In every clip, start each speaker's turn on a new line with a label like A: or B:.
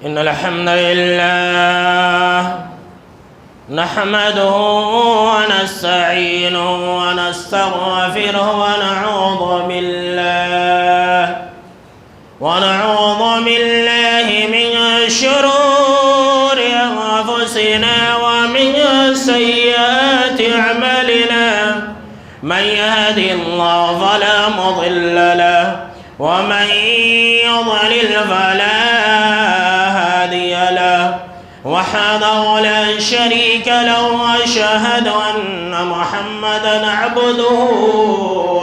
A: إن الحمد لله نحمده ونستعينه ونستغفره ونعوذ بالله من شرور أنفسنا ومن سيئات أعمالنا من يهد الله فلا مضل له ومن يضلل فلا هادي له وحده لا شريك له وأشهد أن محمدا عبده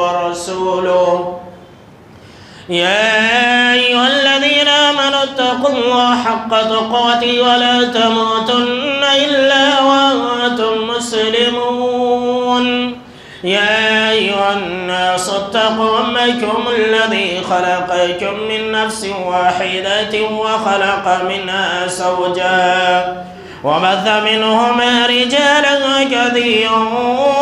A: ورسوله يا أيها الذين آمنوا اتقوا الله حق تقاته ولا تموتن إلا وأنتم مسلمون يا أيها الناس اتقوا ربكم الذي خلقكم من نفس واحدة وخلق منها زوجها وبث منهما رجالا كثيرا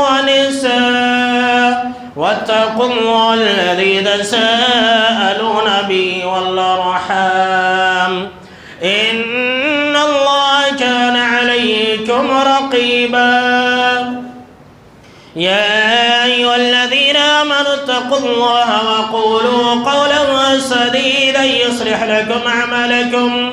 A: ونساء واتقوا الله الذي تساءلون به والأرحام إن الله كان عليكم رقيبا يا أيها الذين آمنوا اتقوا الله وقولوا قولا سديدا يصلح لكم أعمالكم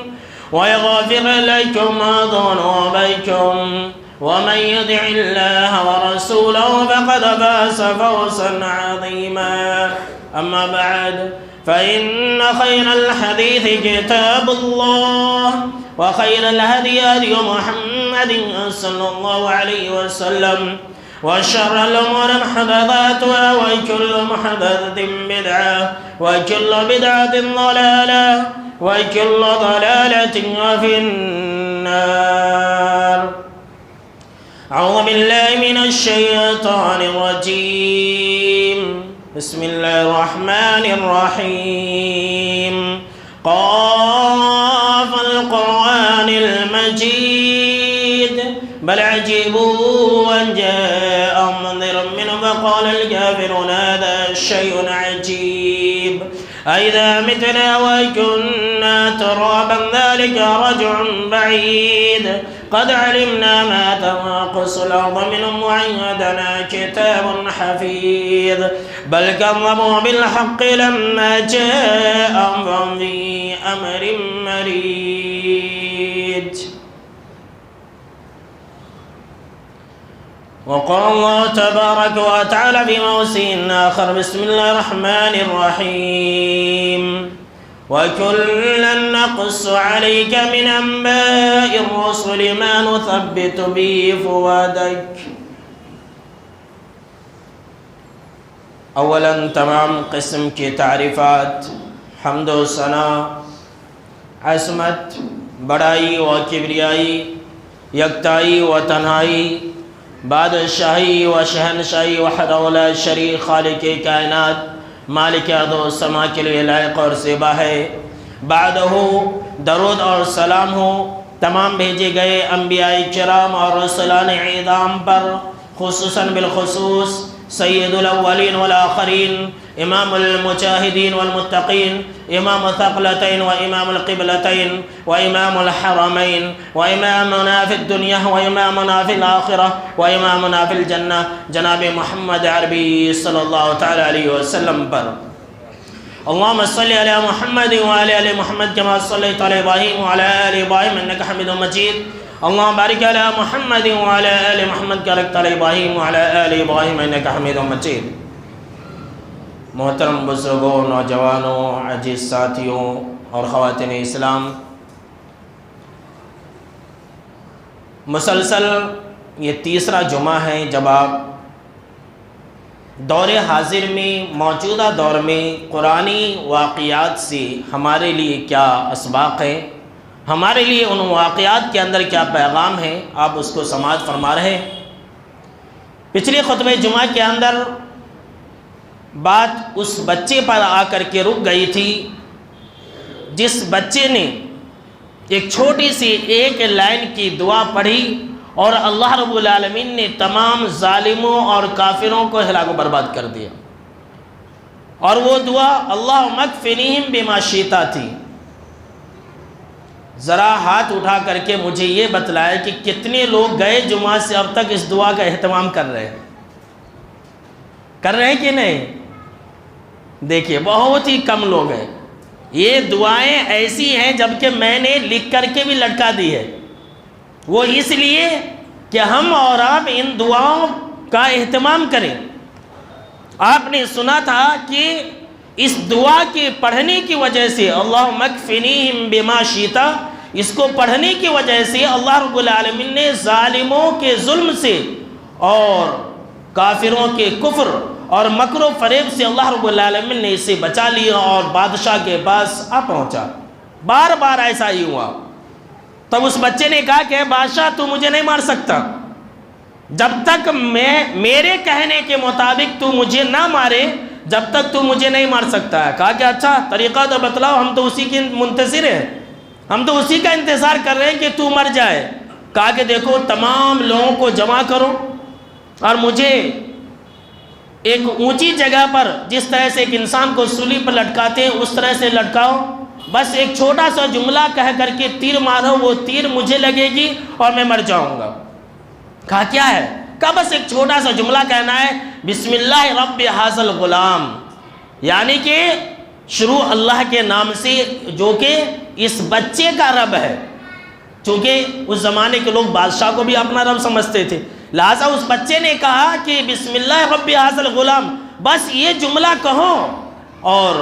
A: ويغفر لكم ذنوبكم ومن يطع الله ورسوله فقد فاز فوزا عظيما أما بعد فإن خير الحديث كتاب الله وخير الهدي هدي محمد صلى الله عليه وسلم وشر الأمور محدثاتها وكل محدثة بدعة وكل بدعة ضلالة وكل ضلالة في النار. أعوذ بالله من الشيطان الرجيم. بسم الله الرحمن الرحيم. قاف القرآن المجيد بل عجبوا أن جاءهم منذر منهم فقال الكافرون هذا شيء عجيب أئذا متنا وكنا ترابا ذلك رجع بعيد قد علمنا ما تنقص الأرض منهم وعندنا كتاب حفيظ بل كذبوا بالحق لما جاءهم فهم في أمر مريج. وقال الله تبارك وتعالى في موسم آخر بسم الله الرحمن الرحيم وكلا نقص عليك من أنباء الرسل ما نثبت به فؤادك. اولا تمام قسم کی تعریفات حمد و ثنا عصمت بڑائی و کبریائی یکتائی و تنہائی بادشاہی و شہنشاہی وحدہ لا شریک خالق کائنات مالک ارض و سما کے لیے لائق اور زیبا ہے. بعدہ درود اور سلام ہو تمام بھیجے گئے انبیاء کرام اور رسولان اعظام پر خصوصاً بالخصوص سید الاولین والآخرین امام المجاہدین والمتقین امام الثقلتین وامام القبلتین وامام الحرمین وامامنا فی الدنیا وامامنا فی الآخرہ وامامنا فی الجنہ جناب محمد عربی صلی اللہ تعالی علیہ وسلم پر. اللهم صل على محمد وعلى آل محمد كما صليت على إبراهيم وعلى آل إبراهيم إنك حميد مجيد. اللهم بارك على محمد وعلى آل محمد كما باركت على إبراهيم وعلى آل إبراهيم إنك حميد مجيد. محترم بزرگوں، نوجوانوں، عزیز ساتھیوں اور خواتین اسلام، مسلسل یہ تیسرا جمعہ ہے جب آپ دور حاضر میں موجودہ دور میں قرآنی واقعات سے ہمارے لیے کیا اسباق ہیں، ہمارے لیے ان واقعات کے اندر کیا پیغام ہے، آپ اس کو سماعت فرما رہے ہیں. پچھلے خطبہ جمعہ کے اندر بات اس بچے پر آ کر کے رک گئی تھی جس بچے نے ایک چھوٹی سی ایک لائن کی دعا پڑھی اور اللہ رب العالمین نے تمام ظالموں اور کافروں کو ہلاک و برباد کر دیا. اور وہ دعا اللہم اکفنیہم بما شئت تھی. ذرا ہاتھ اٹھا کر کے مجھے یہ بتلائے کہ کتنے لوگ گئے جمعہ سے اب تک اس دعا کا اہتمام کر رہے ہیں کہ نہیں؟ دیکھیے بہت ہی کم لوگ ہیں. یہ دعائیں ایسی ہیں جبکہ میں نے لکھ کر کے بھی لٹکا دی ہے. وہ اس لیے کہ ہم اور آپ ان دعاؤں کا اہتمام کریں. آپ نے سنا تھا کہ اس دعا کے پڑھنے کی وجہ سے اللہم اکفنیہم بما شئت، اس کو پڑھنے کی وجہ سے اللہ رب العالمین نے ظالموں کے ظلم سے اور کافروں کے کفر اور مکر و فریب سے اللہ رب العالمین نے اسے بچا لیا اور بادشاہ کے پاس آ پہنچا. بار بار ایسا ہی ہوا. تب اس بچے نے کہا کہ بادشاہ تو مجھے نہیں مار سکتا جب تک میرے کہنے کے مطابق تو مجھے نہ مارے، جب تک تو مجھے نہیں مار سکتا ہے. کہا کہ اچھا طریقہ تو بتلاؤ، ہم تو اسی کے منتظر ہیں، ہم تو اسی کا انتظار کر رہے ہیں کہ تو مر جائے. کہا کہ دیکھو تمام لوگوں کو جمع کرو اور مجھے ایک اونچی جگہ پر جس طرح سے ایک انسان کو سولی پر لٹکاتے ہیں اس طرح سے لٹکاؤ. بس ایک چھوٹا سا جملہ کہہ کر کے تیر مارو، وہ تیر مجھے لگے گی اور میں مر جاؤں گا. کہا کیا ہے؟ کہا بس ایک چھوٹا سا جملہ کہنا ہے، بسم اللہ رب ھذا الغلام، یعنی کہ شروع اللہ کے نام سے جو کہ اس بچے کا رب ہے. چونکہ اس زمانے کے لوگ بادشاہ کو بھی اپنا رب سمجھتے تھے، لہٰذا اس بچے نے کہا کہ بسم اللہ رب ھذا الغلام، بس یہ جملہ کہو اور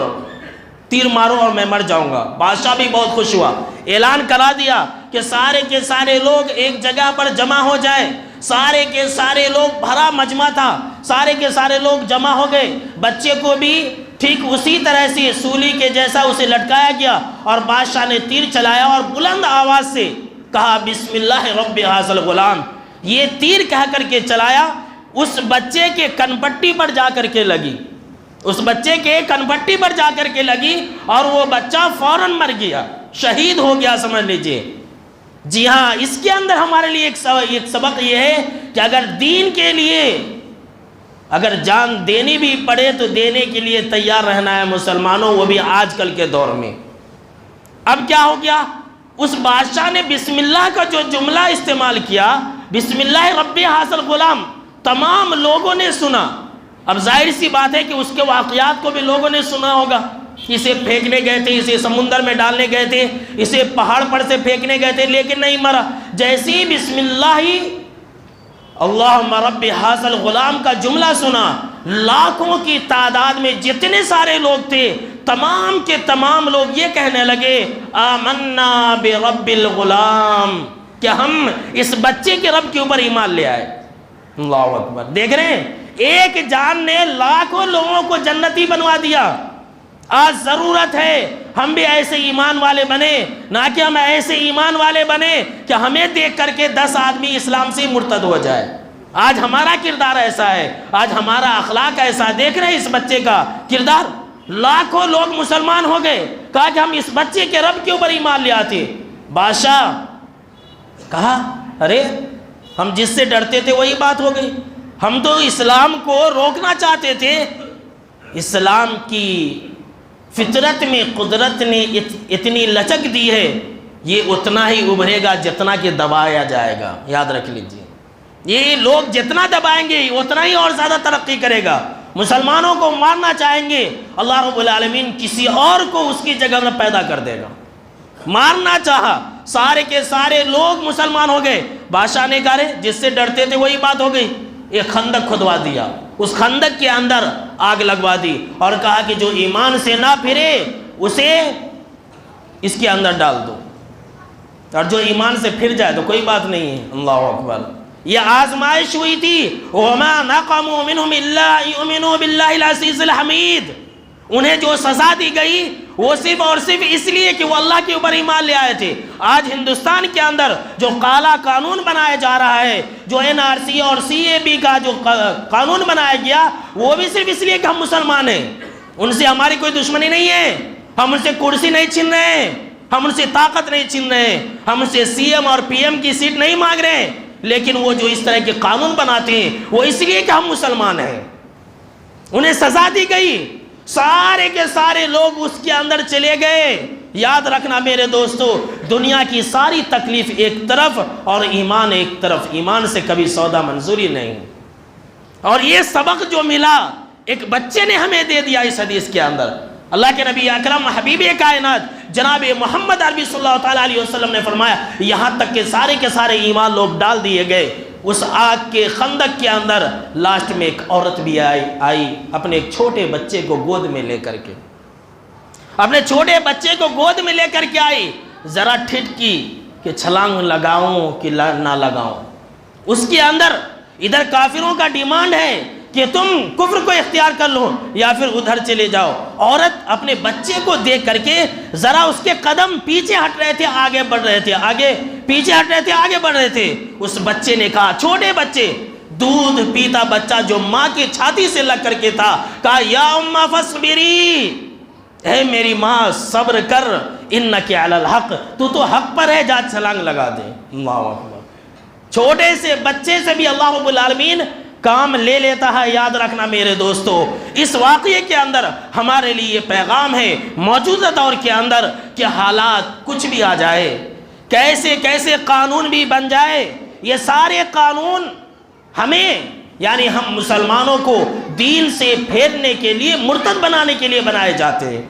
A: تیر مارو اور میں مر جاؤں گا. بادشاہ بھی بہت خوش ہوا، اعلان کرا دیا کہ سارے کے سارے لوگ ایک جگہ پر جمع ہو جائیں. سارے کے سارے لوگ، بھرا مجمع تھا، سارے کے سارے لوگ جمع ہو گئے. بچے کو بھی ٹھیک اسی طرح سے سولی کے جیسا اسے لٹکایا گیا اور بادشاہ نے تیر چلایا اور بلند آواز سے کہا بسم اللہ رب ھذا الغلام. یہ تیر کہہ کر کے چلایا، اس بچے کے کنپٹی پر جا کر کے لگی، اس بچے کے کنپٹی پر جا کر کے لگی اور وہ بچہ فوراً مر گیا، شہید ہو گیا سمجھ لیجئے. جی ہاں، اس کے اندر ہمارے لیے ایک سبق یہ ہے کہ اگر دین کے لیے اگر جان دینی بھی پڑے تو دینے کے لیے تیار رہنا ہے مسلمانوں، وہ بھی آج کل کے دور میں. اب کیا ہو گیا؟ اس بادشاہ نے بسم اللہ کا جو جملہ استعمال کیا، بسم اللہ رب ھذا الغلام، تمام لوگوں نے سنا. اب ظاہر سی بات ہے کہ اس کے واقعات کو بھی لوگوں نے سنا ہوگا. اسے پھینکنے گئے تھے، اسے سمندر میں ڈالنے گئے تھے، اسے پہاڑ پر سے پھینکنے گئے تھے لیکن نہیں مرا. جیسے ہی بسم اللہ اللہم رب ھذا الغلام کا جملہ سنا، لاکھوں کی تعداد میں جتنے سارے لوگ تھے تمام کے تمام لوگ یہ کہنے لگے آمنا برب الغلام، کہ ہم اس بچے کے رب کے اوپر ایمان لے آئے. اللہ اکبر. دیکھ رہے ہیں، ایک جان نے لاکھوں لوگوں کو جنتی بنوا دیا. آج ضرورت ہے ہم بھی ایسے ایمان والے بنے، نہ کہ ہم ایسے ایمان والے بنے کہ ہمیں دیکھ کر کے 10 آدمی اسلام سے مرتد ہو جائے. آج ہمارا کردار ایسا ہے، آج ہمارا اخلاق ایسا. دیکھ رہے ہیں اس بچے کا کردار، لاکھوں لوگ مسلمان ہو گئے. کہا کہ ہم اس بچے کے رب کے اوپر ایمان لے آتے. بادشاہ کہا ارے ہم جس سے ڈرتے تھے وہی بات ہو گئی. ہم تو اسلام کو روکنا چاہتے تھے. اسلام کی فطرت میں قدرت نے اتنی لچک دی ہے، یہ اتنا ہی ابھرے گا جتنا کہ دبایا جائے گا. یاد رکھ لیجئے، یہ لوگ جتنا دبائیں گے اتنا ہی اور زیادہ ترقی کرے گا. مسلمانوں کو مارنا چاہیں گے، اللہ رب العالمین کسی اور کو اس کی جگہ میں پیدا کر دے گا. مارنا چاہا، سارے کے سارے لوگ مسلمان ہو گئے. بادشاہ نے کہا جس سے ڈرتے تھے وہی بات ہو گئی. ایک خندق کھدوا دیا، اس خندق کے اندر آگ لگوا دی اور کہا کہ جو ایمان سے نہ پھرے اسے اس کے اندر ڈال دو، اور جو ایمان سے پھر جائے تو کوئی بات نہیں ہے. اللہ اکبر. یہ آزمائش ہوئی تھی. وَمَا نَقَمُوا مِنْهُمْ إِلَّا يُؤْمِنُوا بِاللَّهِ الْعَزِيزِ الْحَمِيدِ. انہیں جو سزا دی گئی وہ صرف اور صرف اس لیے کہ وہ اللہ کے اوپر ایمان لے آئے تھے. آج ہندوستان کے اندر جو کالا قانون بنایا جا رہا ہے، جو NRC اور CAB کا جو قانون بنایا گیا، وہ بھی صرف اس لیے کہ ہم مسلمان ہیں. ان سے ہماری کوئی دشمنی نہیں ہے، ہم ان سے کرسی نہیں چھین رہے ہیں، ہم ان سے طاقت نہیں چھین رہے ہیں، ہم ان سے CM اور PM کی سیٹ نہیں مانگ رہے ہیں. لیکن وہ جو اس طرح کے قانون بناتے ہیں وہ اس لیے کہ ہم مسلمان ہیں. انہیں سزا دی گئی، سارے کے سارے لوگ اس کے اندر چلے گئے. یاد رکھنا میرے دوستو، دنیا کی ساری تکلیف ایک طرف اور ایمان ایک طرف، ایمان سے کبھی سودا منظوری نہیں۔ اور یہ سبق جو ملا ایک بچے نے ہمیں دے دیا اس حدیث کے اندر۔ اللہ کے نبی اکرم حبیب کائنات جناب محمد عربی صلی اللہ تعالیٰ علیہ وسلم نے فرمایا، یہاں تک کہ سارے کے سارے ایمان لوگ ڈال دیے گئے، اس آگ کے خندق کے اندر لاسٹ میں ایک عورت بھی آئی اپنے ایک چھوٹے بچے کو گود میں لے کر کے، اپنے چھوٹے بچے کو گود میں لے کر کے آئی، ذرا ٹھٹکی کہ چھلانگ لگاؤں کہ نہ لگاؤں۔ اس کے اندر ادھر کافروں کا ڈیمانڈ ہے کہ تم کفر کو اختیار کر لو یا پھر ادھر چلے جاؤ۔ عورت اپنے بچے کو دیکھ کر کے ذرا اس کے قدم پیچھے ہٹ رہے تھے، آگے بڑھ رہے تھے، آگے پیچھے ہٹ رہے تھے، آگے بڑھ رہے تھے۔ اس بچے نے کہا، چھوٹے بچے، دودھ پیتا بچہ جو ماں کی چھاتی سے لگ کر کے تھا، کہا یا اماں فاصبری، اے میری ماں صبر کر، انک علی الحق، تو حق پر ہے، جا چھلانگ لگا دے۔ اللہ اکبر۔ چھوٹے سے بچے سے بھی اللہ رب العالمین کام لے لیتا ہے۔ یاد رکھنا میرے دوستو، اس واقعے کے اندر ہمارے لیے یہ پیغام ہے موجودہ دور کے اندر کہ حالات کچھ بھی آ جائے، کیسے کیسے قانون بھی بن جائے، یہ سارے قانون ہمیں یعنی ہم مسلمانوں کو دین سے پھیرنے کے لیے، مرتد بنانے کے لیے بنائے جاتے ہیں۔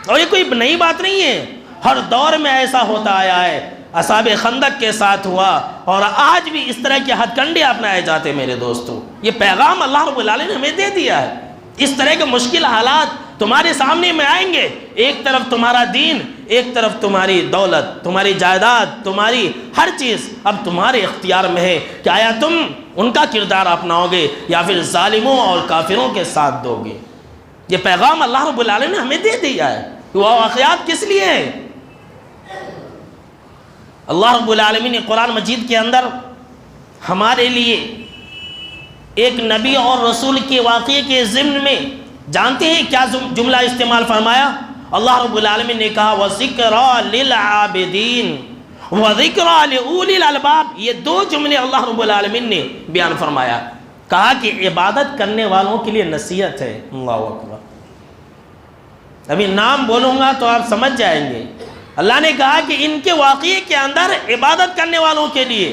A: اور یہ کوئی نئی بات نہیں ہے، ہر دور میں ایسا ہوتا آیا ہے۔ اصحاب خندق کے ساتھ ہوا اور آج بھی اس طرح کے ہتھ کنڈے اپنائے جاتے میرے دوستو۔ یہ پیغام اللہ رب العالمین نے ہمیں دے دیا ہے۔ اس طرح کے مشکل حالات تمہارے سامنے میں آئیں گے، ایک طرف تمہارا دین، ایک طرف تمہاری دولت، تمہاری جائیداد، تمہاری ہر چیز اب تمہارے اختیار میں ہے کہ آیا تم ان کا کردار اپناؤ گے یا پھر ظالموں اور کافروں کے ساتھ دو گے۔ یہ پیغام اللہ رب العالمین نے ہمیں دے دیا ہے۔ وہ واقعات کس لیے ہیں؟ اللہ رب العالمین نے قرآن مجید کے اندر ہمارے لیے ایک نبی اور رسول کے واقعے کے ضمن میں جانتے ہیں کیا جملہ استعمال فرمایا؟ اللہ رب العالمین نے کہا وَذِكْرَى لِلْعَابِدِينَ وَذِكْرَى لِأُولِي الْأَلْبَابِ۔ یہ دو جملے اللہ رب العالمین نے بیان فرمایا، کہا کہ عبادت کرنے والوں کے لیے نصیحت ہے۔ اللہ اکبر۔ ابھی نام بولوں گا تو آپ سمجھ جائیں گے۔ اللہ نے کہا کہ ان کے واقعے کے اندر عبادت کرنے والوں کے لیے،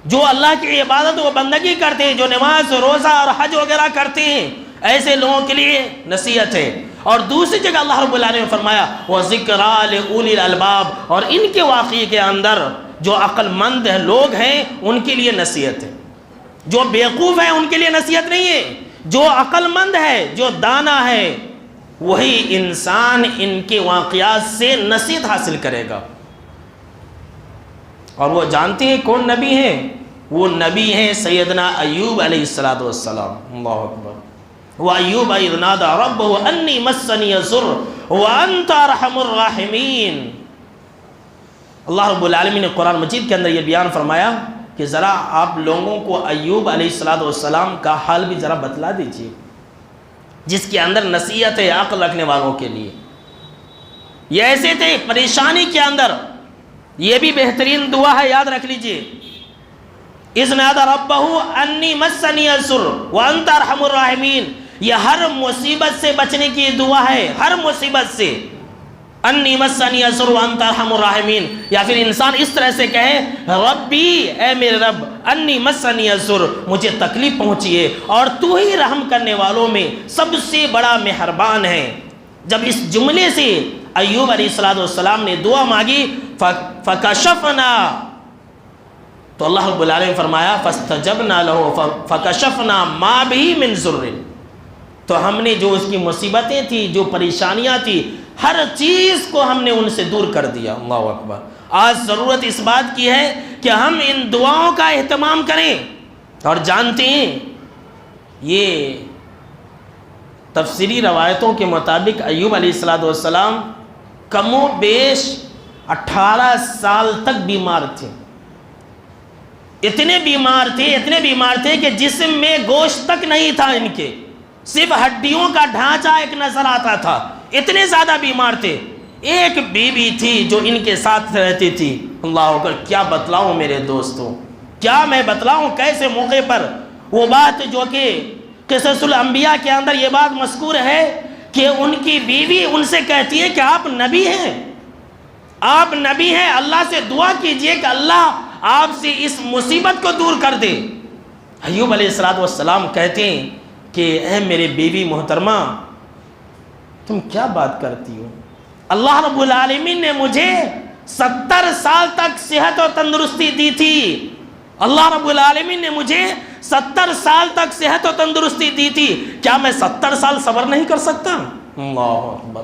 A: جو اللہ کی عبادت و بندگی کرتے ہیں، جو نماز روزہ اور حج وغیرہ کرتے ہیں، ایسے لوگوں کے لیے نصیحت ہے۔ اور دوسری جگہ اللہ رب العالمین نے فرمایا وَذِكْرَى لِأُولِي الْأَلْبَابِ، اور ان کے واقعے کے اندر جو عقل مند لوگ ہیں ان کے لیے نصیحت ہے۔ جو بیوقوف ہیں ان کے لیے نصیحت نہیں ہے، جو عقل مند ہے، جو دانا ہے، وہی انسان ان کے واقعات سے نصیحت حاصل کرے گا۔ اور وہ جانتے ہیں کون نبی ہیں؟ وہ نبی ہیں سیدنا ایوب علیہ السلام۔ اللہ اکبر۔ وَأَيُّوبَ إِذْ نَادَىٰ رَبَّهُ أَنِّي مَسَّنِيَ الضُّرُّ وَأَنْتَ أَرْحَمُ الرَّاحِمِينَ۔ اللہ رب العالمین نے قرآن مجید کے اندر یہ بیان فرمایا کہ ذرا آپ لوگوں کو ایوب علیہ السلام کا حال بھی ذرا بتلا دیجیے، جس کے اندر نصیحت ہے عقل رکھنے والوں کے لیے۔ یہ ایسے تھے پریشانی کے اندر، یہ بھی بہترین دعا ہے، یاد رکھ لیجئے۔ اذ نادى ربه انی مسنی الضر وانت ارحم الراحمین، یہ ہر مصیبت سے بچنے کی دعا ہے، ہر مصیبت سے۔ انی مسنی الضر وانت ارحم الراحمین، یا پھر انسان اس طرح سے کہے ربی، اے میرے رب، انی مسنی الضر، مجھے تکلیف پہنچی ہے اور تو ہی رحم کرنے والوں میں سب سے بڑا مہربان ہے۔ جب اس جملے سے ایوب علیہ السلام نے دعا مانگی فکشفنا، تو اللہ رب العالمین فرمایا فاستجبنا له فکشفنا ما به من ضر، تو ہم نے جو اس کی مصیبتیں تھی، جو پریشانیاں تھی، ہر چیز کو ہم نے ان سے دور کر دیا۔ اللہ اکبر۔ آج ضرورت اس بات کی ہے کہ ہم ان دعاؤں کا اہتمام کریں، اور جانتے ہیں یہ تفسیری روایتوں کے مطابق ایوب علیہ السلام کم و بیش 18 سال تک بیمار تھے۔ اتنے بیمار تھے کہ جسم میں گوشت تک نہیں تھا ان کے، صرف ہڈیوں کا ڈھانچہ ایک نظر آتا تھا، اتنے زیادہ بیمار تھے۔ ایک بیوی تھی جو ان کے ساتھ رہتی تھی۔ اللہ اکبر۔ کیا بتلاؤں میرے دوستوں، کیا میں بتلاؤں کیسے موقع پر وہ بات جو کہ قصص الانبیاء کے اندر یہ بات مذکور ہے کہ ان کی بیوی ان سے کہتی ہے کہ آپ نبی ہیں، آپ نبی ہیں، اللہ سے دعا کیجئے کہ اللہ آپ سے اس مصیبت کو دور کر دے۔ ایوب علیہ السلام کہتے ہیں کہ اے میرے بیوی محترمہ، تم کیا بات کرتی ہو؟ اللہ رب العالمین نے مجھے 70 سال تک صحت و تندرستی دی تھی۔ اللہ رب العالمین نے مجھے 70 سال تک صحت و تندرستی دی تھی، کیا میں 70 سال صبر نہیں کر سکتا؟ اللہ اکبر،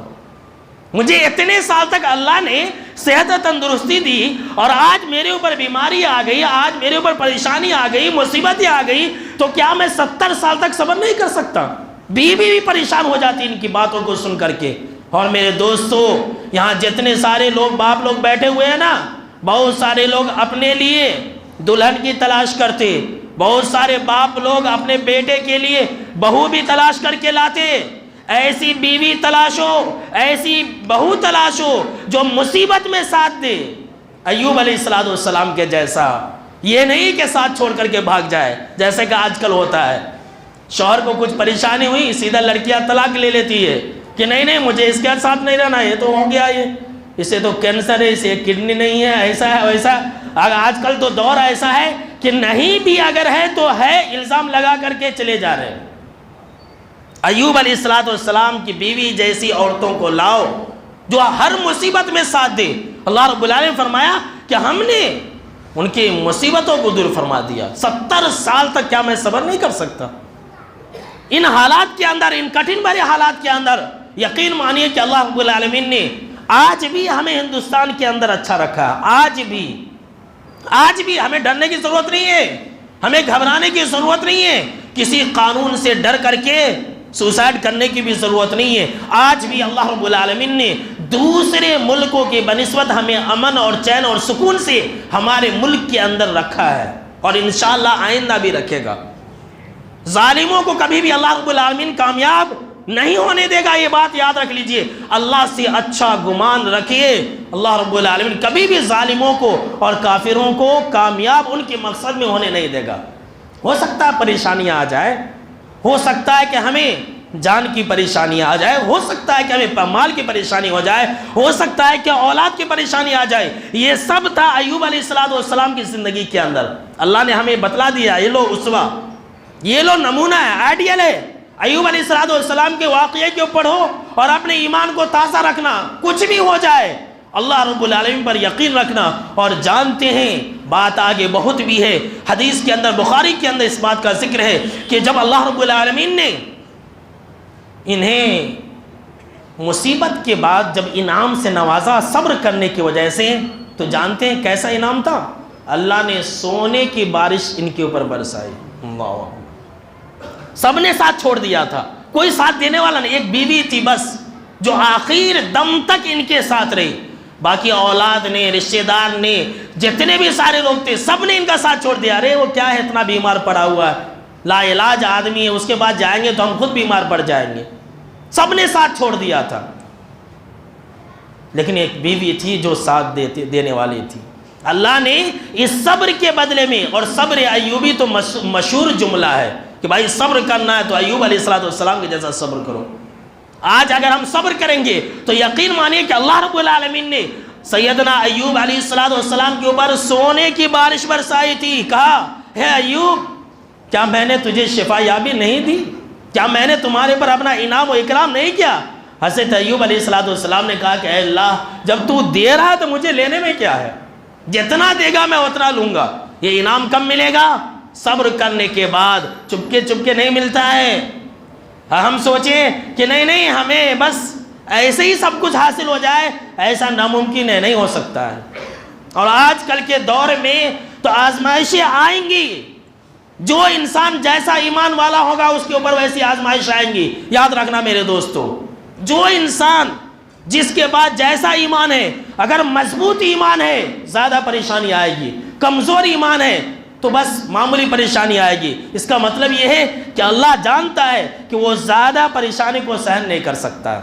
A: مجھے اتنے سال تک اللہ نے صحت و تندرستی دی، اور آج میرے اوپر بیماری آ گئی، آج میرے اوپر پریشانی آ گئی، مصیبتیں آ گئی، تو کیا میں 70 سال تک صبر نہیں کر سکتا؟ بیوی بھی پریشان ہو جاتی ان کی باتوں کو سن کر کے۔ اور میرے دوستو، یہاں جتنے سارے لوگ باپ لوگ بیٹھے ہوئے ہیں نا، بہت سارے لوگ اپنے لیے دلہن کی تلاش کرتے، بہت سارے باپ لوگ اپنے بیٹے کے لیے بہو بھی تلاش کر کے لاتے۔ ایسی بیوی تلاشو، ایسی بہو تلاشو جو مصیبت میں ساتھ دے، ایوب علیہ السلام کے جیسا۔ یہ نہیں کہ ساتھ چھوڑ کر کے بھاگ جائے جیسے کہ آج کل ہوتا ہے۔ شوہر کو کچھ پریشانی ہوئی، سیدھا لڑکیاں طلاق لے لیتی ہے کہ نہیں مجھے اس کے ساتھ نہیں رہنا، یہ تو ہو گیا، اسے تو کینسر ہے، اسے کڈنی نہیں ہے، ایسا ہے ویسا۔ آج کل تو دور ایسا ہے کہ نہیں بھی اگر ہے تو ہے، الزام لگا کر کے چلے جا رہے ہیں۔ ایوب علیہ السلام کی بیوی جیسی عورتوں کو لاؤ جو ہر مصیبت میں ساتھ دے۔ اللہ رب العالمین نے فرمایا کہ ہم نے ان کی مصیبتوں کو دور فرما دیا۔ 70 سال تک کیا میں صبر نہیں کر سکتا؟ ان حالات کے اندر، ان کٹھن بھرے حالات کے اندر یقین مانیے کہ اللہ رب العالمین نے آج بھی ہمیں ہندوستان کے اندر اچھا رکھا ہے۔ آج بھی ہمیں ڈرنے کی ضرورت نہیں ہے، ہمیں گھبرانے کی ضرورت نہیں ہے، کسی قانون سے ڈر کر کے سوسائڈ کرنے کی بھی ضرورت نہیں ہے۔ آج بھی اللہ رب العالمین نے دوسرے ملکوں کے بنسبت ہمیں امن اور چین اور سکون سے ہمارے ملک کے اندر رکھا ہے، اور انشاءاللہ آئندہ بھی رکھے گا۔ ظالموں کو کبھی بھی اللہ رب العالمین کامیاب نہیں ہونے دے گا، یہ بات یاد رکھ لیجئے۔ اللہ سے اچھا گمان رکھیے، اللہ رب العالمین کبھی بھی ظالموں کو اور کافروں کو کامیاب ان کے مقصد میں ہونے نہیں دے گا۔ ہو سکتا ہے پریشانیاں آ جائے، ہو سکتا ہے کہ ہمیں جان کی پریشانی آ جائے، ہو سکتا ہے کہ ہمیں مال کی پریشانی ہو جائے، ہو سکتا ہے کہ اولاد کی پریشانی آ جائے۔ یہ سب تھا ایوب علیہ السلام کی زندگی کے اندر۔ اللہ نے ہمیں بتلا دیا، یہ لو اسوہ، یہ لو نمونہ ہے، آئیڈیل ہے۔ ایوب علیہ السلام کے واقعے کو پڑھو اور اپنے ایمان کو تازہ رکھنا، کچھ بھی ہو جائے اللہ رب العالمین پر یقین رکھنا۔ اور جانتے ہیں بات آگے بہت بھی ہے، حدیث کے اندر، بخاری کے اندر اس بات کا ذکر ہے کہ جب اللہ رب العالمین نے انہیں مصیبت کے بعد جب انعام سے نوازا صبر کرنے کی وجہ سے، تو جانتے ہیں کیسا انعام تھا؟ اللہ نے سونے کی بارش ان کے اوپر برسائی۔ اللہ، سب نے ساتھ چھوڑ دیا تھا، کوئی ساتھ دینے والا نہیں، ایک بیوی تھی بس جو آخر دم تک ان کے ساتھ رہی۔ باقی اولاد نے، رشتہ دار نے، جتنے بھی سارے لوگ تھے، سب نے ان کا ساتھ چھوڑ دیا۔ ارے وہ کیا ہے، اتنا بیمار پڑا ہوا ہے، لا علاج آدمی ہے، اس کے بعد جائیں گے تو ہم خود بیمار پڑ جائیں گے۔ سب نے ساتھ چھوڑ دیا تھا، لیکن ایک بیوی تھی جو ساتھ دینے والی تھی۔ اللہ نے اس صبر کے بدلے میں، اور صبر ایوبی تو مشہور جملہ ہے کہ بھائی صبر کرنا ہے تو ایوب علیہ السلام کے جیسا صبر کرو۔ آج اگر ہم صبر کریں گے تو یقین مانیے کہ اللہ رب العالمین نے سیدنا ایوب علیہ السلام کے اوپر سونے کی بارش برسائی تھی۔ کہا، ہے ایوب، کیا میں نے تجھے شفا یابی نہیں دی؟ کیا میں نے تمہارے پر اپنا انعام و اکرام نہیں کیا؟ حضرت ایوب علیہ السلام نے کہا کہ اے اللہ، جب تو دے رہا تو مجھے لینے میں کیا ہے، جتنا دے گا میں اتنا لوں گا۔ یہ انعام کب ملے گا؟ صبر کرنے کے بعد۔ چپکے چپکے نہیں ملتا ہے۔ ہم سوچیں کہ نہیں ہمیں بس ایسے ہی سب کچھ حاصل ہو جائے، ایسا ناممکن ہے، نہیں ہو سکتا ہے۔ اور آج کل کے دور میں تو آزمائشیں آئیں گی، جو انسان جیسا ایمان والا ہوگا اس کے اوپر ویسی آزمائش آئیں گی۔ یاد رکھنا میرے دوستو، جو انسان جس کے بعد جیسا ایمان ہے، اگر مضبوط ایمان ہے زیادہ پریشانی آئے گی، کمزور ایمان ہے تو بس معمولی پریشانی آئے گی۔ اس کا مطلب یہ ہے کہ اللہ جانتا ہے کہ وہ زیادہ پریشانی کو سہن نہیں کر سکتا۔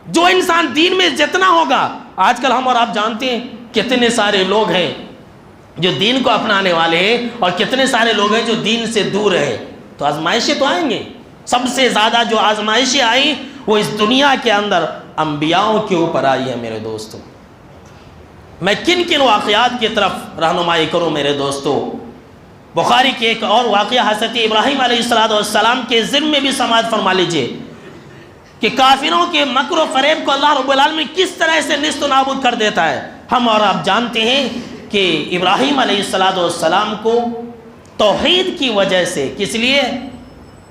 A: جو انسان دین میں جتنا ہوگا، آج کل ہم اور آپ جانتے ہیں کتنے سارے لوگ ہیں جو دین کو اپنانے والے ہیں، اور کتنے سارے لوگ ہیں جو دین سے دور ہیں۔ تو آزمائشیں تو آئیں گے۔ سب سے زیادہ جو آزمائشیں آئیں وہ اس دنیا کے اندر انبیاءوں کے اوپر آئی ہے میرے دوستوں۔ میں کن کن واقعات کی طرف رہنمائی کروں میرے دوستو؟ بخاری کے ایک اور واقعہ حضرت ابراہیم علیہ السلام کے ذمہ میں بھی سماعت فرما لیجئے کہ کافروں کے مکر و فریب کو اللہ رب العالمین کس طرح سے نیست و نابود کر دیتا ہے۔ ہم اور آپ جانتے ہیں کہ ابراہیم علیہ السلام کو توحید کی وجہ سے، کس لیے؟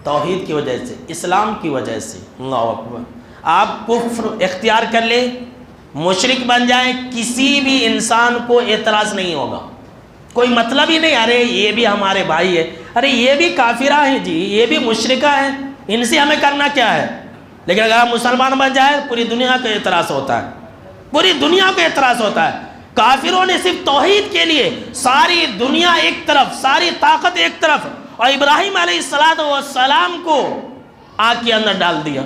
A: توحید کی وجہ سے، اسلام کی وجہ سے۔ اللہ اکبر۔ آپ کفر اختیار کر لیں، مشرک بن جائیں، کسی بھی انسان کو اعتراض نہیں ہوگا، کوئی مطلب ہی نہیں، ارے یہ بھی ہمارے بھائی ہے، ارے یہ بھی کافرہ ہیں جی، یہ بھی مشرکہ ہیں، ان سے ہمیں کرنا کیا ہے؟ لیکن اگر آپ مسلمان بن جائیں پوری دنیا کو اعتراض ہوتا ہے، پوری دنیا کو اعتراض ہوتا ہے۔ کافروں نے صرف توحید کے لیے ساری دنیا ایک طرف، ساری طاقت ایک طرف، اور ابراہیم علیہ السلام کو آگ کے اندر ڈال دیا۔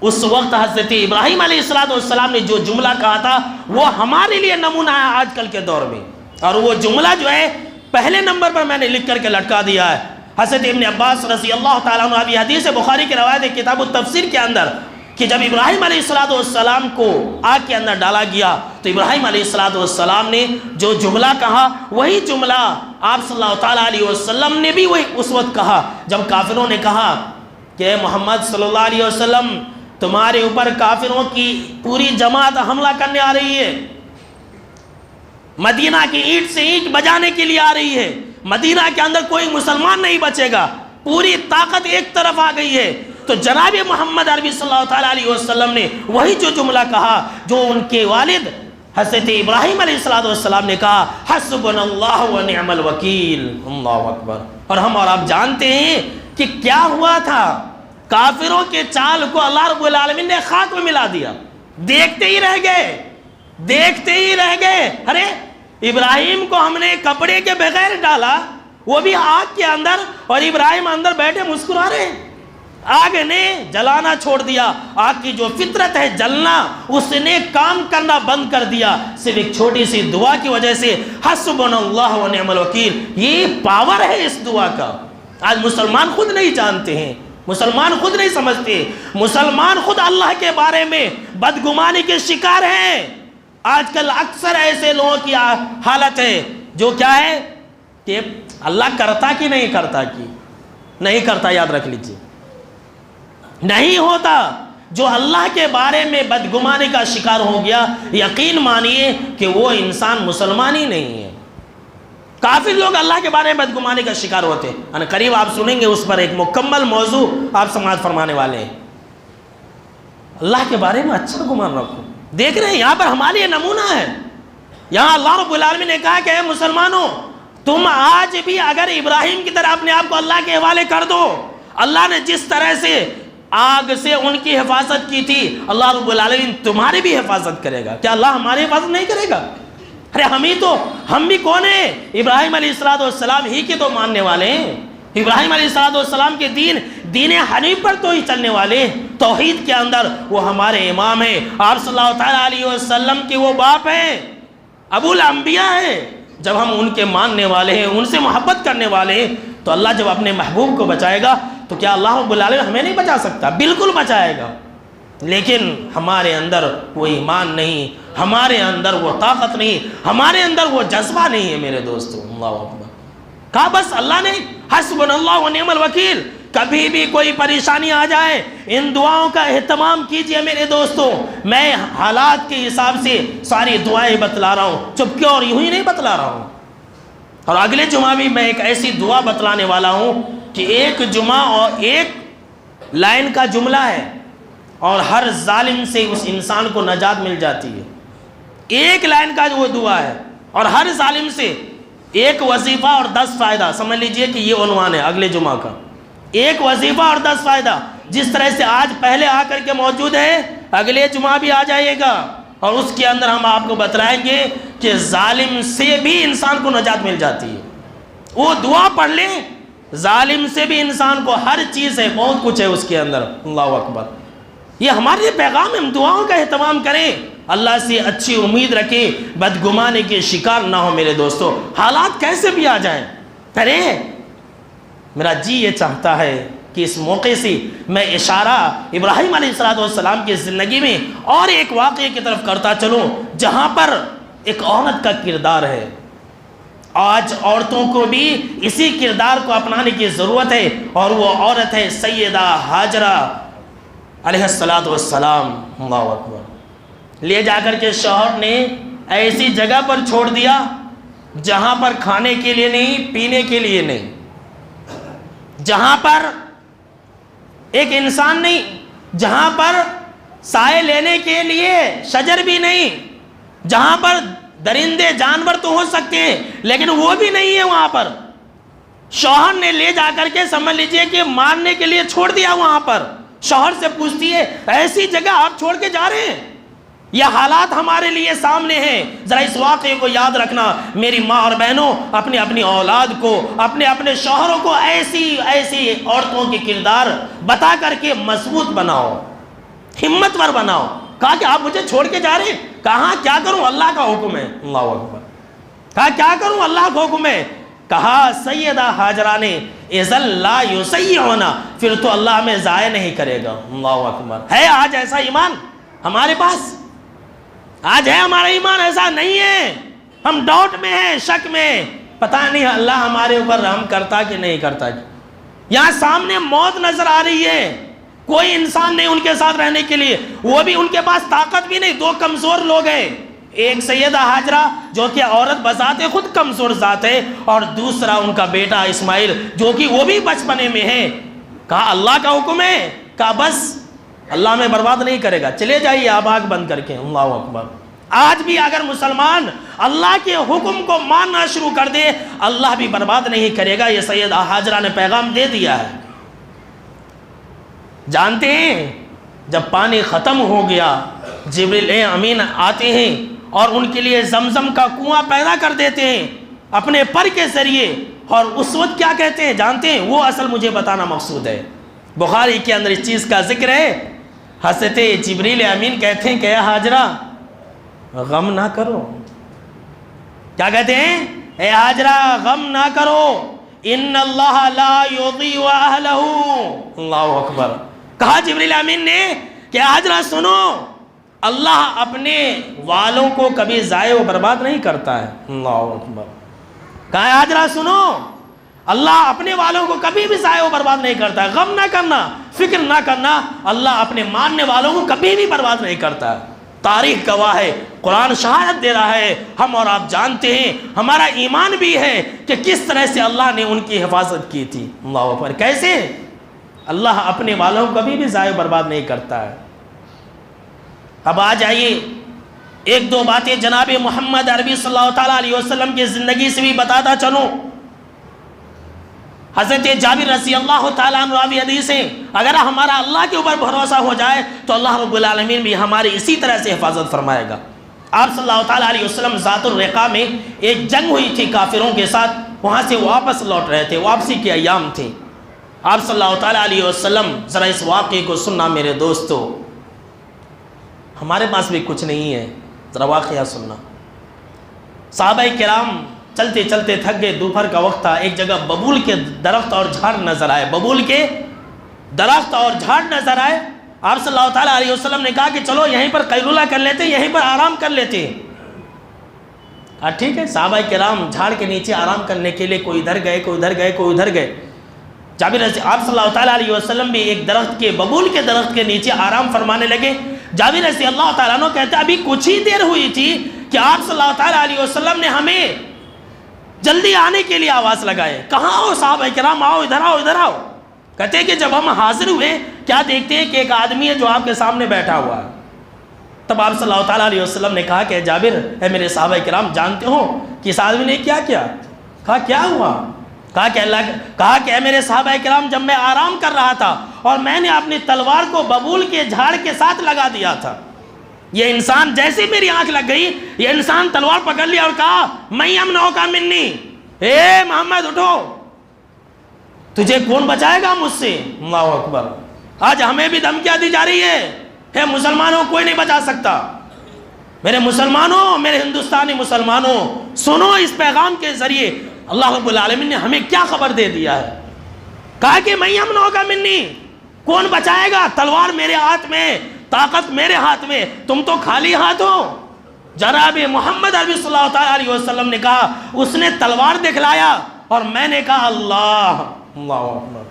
A: اس وقت حضرت ابراہیم علیہ السلام نے جو جملہ کہا تھا وہ ہمارے لیے نمونہ ہے آج کل کے دور میں، اور وہ جملہ جو ہے پہلے نمبر پر میں نے لکھ کر کے لٹکا دیا ہے۔ حضرت ابن عباس رضی اللہ تعالیٰ عنہ، ابھی حدیث بخاری کی روایت ہے کتاب التفسیر کے اندر، کہ جب ابراہیم علیہ السلام کو آگ کے اندر ڈالا گیا تو ابراہیم علیہ السلام نے جو جملہ کہا وہی جملہ آپ صلی اللہ تعالیٰ علیہ وسلم نے بھی وہی اس وقت کہا جب کافروں نے کہا کہ اے محمد صلی اللہ علیہ وسلم، تمہارے اوپر کافروں کی پوری جماعت حملہ کرنے آ رہی ہے، مدینہ کی اینٹ سے اینٹ بجانے کے لیے آ رہی ہے، مدینہ کے اندر کوئی مسلمان نہیں بچے گا، پوری طاقت ایک طرف آ گئی ہے۔ تو جناب محمد عربی صلی اللہ تعالیٰ علیہ وسلم نے وہی جو جملہ کہا جو ان کے والد حضرت ابراہیم علیہ السلام نے کہا، حسبنا اللہ و نعم الوکیل۔ اللہ اکبر۔ اور ہم اور آپ جانتے ہیں کہ کیا ہوا تھا، کافروں کے چال کو اللہ رب العالمین نے خاک میں ملا دیا، دیکھتے ہی رہ گئے، دیکھتے ہی رہ گئے۔ ارے ابراہیم کو ہم نے کپڑے کے بغیر ڈالا، وہ بھی آگ کے اندر، اور ابراہیم اندر بیٹھے مسکرا رہے ہیں۔ آگ نے جلانا چھوڑ دیا، آگ کی جو فطرت ہے جلنا، اس نے کام کرنا بند کر دیا، صرف ایک چھوٹی سی دعا کی وجہ سے۔ حسبنا اللہ و نعم الوکیل، یہ پاور ہے اس دعا کا۔ آج مسلمان خود نہیں جانتے ہیں، مسلمان خود نہیں سمجھتے، مسلمان خود اللہ کے بارے میں بدگمانی کے شکار ہیں۔ آج کل اکثر ایسے لوگوں کی حالت ہے جو کیا ہے کہ اللہ کرتا کہ نہیں کرتا، کی نہیں کرتا، یاد رکھ لیجیے، نہیں ہوتا۔ جو اللہ کے بارے میں بدگمانی کا شکار ہو گیا، یقین مانیے کہ وہ انسان مسلمان ہی نہیں ہے۔ کافی لوگ اللہ کے بارے میں بدگمانی کا شکار ہوتے ہیں، قریب آپ سنیں گے، اس پر ایک مکمل موضوع آپ سماعت فرمانے والے ہیں۔ اللہ کے بارے میں اچھا گمان رکھو۔ دیکھ رہے ہیں یہاں پر ہمارے لیے نمونہ ہے، یہاں اللہ رب العالمین نے کہا کہ اے مسلمانوں، تم آج بھی اگر ابراہیم کی طرح اپنے آپ کو اللہ کے حوالے کر دو، اللہ نے جس طرح سے آگ سے ان کی حفاظت کی تھی، اللہ رب العالمین تمہاری بھی حفاظت کرے گا۔ کیا اللہ ہماری حفاظت نہیں کرے گا؟ ارے ہم بھی کون ہیں؟ ابراہیم علیہ السلام ہی کے تو ماننے والے ہیں، ابراہیم علیہ السلام کے دین حنیف پر تو ہی چلنے والے ہیں، توحید کے اندر وہ ہمارے امام ہیں، آپ صلی اللہ تعالیٰ علیہ وسلم کے وہ باپ ہیں، ابو الانبیاء ہیں۔ جب ہم ان کے ماننے والے ہیں، ان سے محبت کرنے والے ہیں، تو اللہ جب اپنے محبوب کو بچائے گا تو کیا اللہ رب العالمین ہمیں نہیں بچا سکتا؟ بالکل بچائے گا، لیکن ہمارے اندر وہ ایمان نہیں، ہمارے اندر وہ طاقت نہیں، ہمارے اندر وہ جذبہ نہیں ہے میرے دوستو۔ اللہ اکبر۔ کہا بس اللہ نے حسبنا اللہ و نعم الوکیل۔ کبھی بھی کوئی پریشانی آ جائے، ان دعاؤں کا اہتمام کیجئے میرے دوستو۔ میں حالات کے حساب سے ساری دعائیں بتلا رہا ہوں، چپکے اور یوں ہی نہیں بتلا رہا ہوں۔ اور اگلے جمعہ بھی میں ایک ایسی دعا بتلانے والا ہوں کہ ایک جمعہ اور ایک لائن کا جملہ ہے، اور ہر ظالم سے اس انسان کو نجات مل جاتی ہے۔ ایک لائن کا جو وہ دعا ہے، اور ہر ظالم سے ایک وظیفہ اور 10 فائدہ۔ سمجھ لیجئے کہ یہ عنوان ہے اگلے جمعہ کا، ایک وظیفہ اور 10 فائدہ۔ جس طرح سے آج پہلے آ کر کے موجود ہے، اگلے جمعہ بھی آ جائے گا، اور اس کے اندر ہم آپ کو بتلائیں گے کہ ظالم سے بھی انسان کو نجات مل جاتی ہے۔ وہ دعا پڑھ لیں، ظالم سے بھی انسان کو ہر چیز ہے، بہت کچھ ہے اس کے اندر۔ اللہ اکبر۔ یہ ہمارے لیے پیغام ہے، ہم دعاؤں کا اہتمام کریں، اللہ سے اچھی امید رکھیں، بدگمانی کے شکار نہ ہو میرے دوستو۔ حالات کیسے بھی آ جائیں، ارے میرا جی یہ چاہتا ہے کہ اس موقع سے میں اشارہ ابراہیم علیہ السلام کی زندگی میں اور ایک واقعے کی طرف کرتا چلوں، جہاں پر ایک عورت کا کردار ہے. آج عورتوں کو بھی اسی کردار کو اپنانے کی ضرورت ہے، اور وہ عورت ہے سیدہ ہاجرہ علیہ السلام. اللہ اکبر. لے جا کر کے شوہر نے ایسی جگہ پر چھوڑ دیا جہاں پر کھانے کے لیے نہیں، پینے کے لیے نہیں، جہاں پر ایک انسان نہیں، جہاں پر سائے لینے کے لیے شجر بھی نہیں، جہاں پر درندے جانور تو ہو سکتے ہیں لیکن وہ بھی نہیں ہے. وہاں پر شوہر نے لے جا کر کے سمجھ لیجئے کہ مارنے کے لیے چھوڑ دیا. وہاں پر شوہر سے پوچھتی ہے ایسی جگہ آپ چھوڑ کے جا رہے ہیں؟ یہ حالات ہمارے لیے سامنے ہیں. ذرا اس واقعے کو یاد رکھنا میری ماں اور بہنوں. اپنے اپنی اولاد کو، اپنے شوہروں کو ایسی عورتوں کے کردار بتا کر کے مضبوط بناؤ، ہمتور بناؤ. کہا کہ آپ مجھے چھوڑ کے جا رہے ہیں. کہا کیا کروں، اللہ کا حکم ہے. اللہ اکبر. کہا کیا کروں، اللہ کا حکم ہے. کہا سیدہ ہاجرہ نے اذن لا یسیعنا، پھر تو اللہ ہمیں ضائع نہیں کرے گا. اللہ اکبر. ہے آج ایسا ایمان ہمارے پاس؟ آج ہے ہمارا ایمان؟ ایسا نہیں ہے. ہم ڈاؤٹ میں ہیں، شک میں. پتہ نہیں اللہ ہمارے اوپر رحم کرتا کہ نہیں کرتا. یہاں سامنے موت نظر آ رہی ہے، کوئی انسان نہیں ان کے ساتھ رہنے کے لیے، وہ بھی ان کے پاس طاقت بھی نہیں. دو کمزور لوگ ہیں، ایک سیدہ ہاجرہ جو کہ عورت بذات خود کمزور ذات ہے، اور دوسرا ان کا بیٹا اسماعیل جو کہ وہ بھی بچپنے میں ہے. کہا اللہ کا حکم ہے. کہا بس اللہ ہمیں برباد نہیں کرے گا، چلے جائیے آپ آنکھ بند کر کے. اللہ اکبر. آج بھی اگر مسلمان اللہ کے حکم کو ماننا شروع کر دے اللہ بھی برباد نہیں کرے گا. یہ سیدہ ہاجرہ نے پیغام دے دیا ہے. جانتے ہیں جب پانی ختم ہو گیا جبریل امین آتے ہیں اور ان کے لیے زمزم کا کنواں پیدا کر دیتے ہیں اپنے پر کے ذریعے. اور اس وقت کیا کہتے ہیں جانتے ہیں؟ وہ اصل مجھے بتانا مقصود ہے. بخاری کے اندر اس چیز کا ذکر ہے. حضرت جبریل امین کہتے ہیں کہ اے ہاجرہ غم نہ کرو. کیا کہتے ہیں؟ اے ہاجرہ غم نہ کرو، ان اللہ لا یضیع اہلہ. اللہ اکبر. کہا جبریل امین نے کہ ہاجرہ سنو، اللہ اپنے والوں کو کبھی ضائع و برباد نہیں کرتا ہے. اللہ اکبر. کہا ہاجرہ سنو، اللہ اپنے والوں کو کبھی بھی ضائع و برباد نہیں کرتا ہے. غم نہ کرنا، فکر نہ کرنا، اللہ اپنے ماننے والوں کو کبھی بھی برباد نہیں کرتا ہے. تاریخ گواہ ہے، قرآن شہادت دے رہا ہے، ہم اور آپ جانتے ہیں، ہمارا ایمان بھی ہے کہ کس طرح سے اللہ نے ان کی حفاظت کی تھی. اللہ اکبر. کیسے؟ اللہ اپنے والوں کو کبھی بھی ضائع برباد نہیں کرتا ہے. اب آ جائیے ایک دو باتیں جناب محمد عربی صلی اللہ تعالیٰ علیہ وسلم کی زندگی سے بھی بتاتا چلوں. حضرت جابر رضی اللہ تعالیٰ عنہ راوی حدیث ہیں، اگر ہمارا اللہ کے اوپر بھروسہ ہو جائے تو اللہ رب العالمین بھی ہماری اسی طرح سے حفاظت فرمائے گا. آپ صلی اللہ تعالیٰ علیہ وسلم ذات الرقاع میں ایک جنگ ہوئی تھی کافروں کے ساتھ، وہاں سے واپس لوٹ رہے تھے، واپسی کے ایام تھے. آپ صلی اللہ تعالیٰ علیہ وسلم، ذرا اس واقعے کو سننا میرے دوستو، ہمارے پاس بھی کچھ نہیں ہے، ذرا واقعہ سننا. صحابہ کرام چلتے چلتے تھک گئے، دوپہر کا وقت تھا. ایک جگہ ببول کے درخت اور جھاڑ نظر آئے، ببول کے درخت اور جھاڑ نظر آئے. آپ صلی اللہ تعالیٰ علیہ وسلم نے کہا کہ چلو یہیں پر قیلولہ کر لیتے ہیں، یہیں پر آرام کر لیتے ہیں. ٹھیک ہے. صحابہ کرام جھاڑ کے نیچے آرام کرنے کے لیے کوئی ادھر گئے، کوئی ادھر گئے، کوئی ادھر گئے. جابر آپ صلی اللہ تعالیٰ علیہ وسلم بھی ایک درخت کے، ببول کے درخت کے نیچے آرام فرمانے لگے. جابر رضی اللہ تعالیٰ عنہ کہتے ہیں ابھی کچھ ہی دیر ہوئی تھی کہ آپ صلی اللہ تعالیٰ علیہ وسلم نے ہمیں جلدی آنے کے لیے آواز لگائے. کہاں ہو صحابہ کرام؟ آؤ ادھر آؤ ادھر آؤ. کہتے ہیں کہ جب ہم حاضر ہوئے کیا دیکھتے ہیں کہ ایک آدمی ہے جو آپ کے سامنے بیٹھا ہوا ہے. تب آپ صلی اللہ تعالیٰ علیہ وسلم نے کہا کہ جابر اے میرے صحابہ کرام جانتے ہو کہ اس آدمی نے کیا کیا؟ کہا کیا ہوا؟ کہا کہ اے میرے صحابہ کرام جب میں آرام کر رہا تھا اور میں نے اپنی تلوار کو ببول کے جھاڑ کے ساتھ لگا دیا تھا، یہ انسان جیسے میری آنکھ لگ گئی یہ انسان تلوار پکڑ لیا اور کہا میں یمنعک منی، اے محمد اٹھو، تجھے کون بچائے گا مجھ سے؟ اللہ اکبر. آج ہمیں بھی دھمکیاں دی جا رہی ہے مسلمانوں کوئی نہیں بچا سکتا. میرے مسلمانوں، میرے ہندوستانی مسلمانوں سنو، اس پیغام کے ذریعے اللہ رب العالمین نے ہمیں کیا خبر دے دیا ہے. کہا کہ میں یمنعک منی، کون بچائے گا؟ تلوار میرے ہاتھ میں، طاقت میرے ہاتھ میں، تم تو خالی ہاتھ ہو. جناب محمد عربی صلی اللہ تعالیٰ علیہ وسلم نے کہا، اس نے تلوار دکھلایا اور میں نے کہا اللہ اکبر۔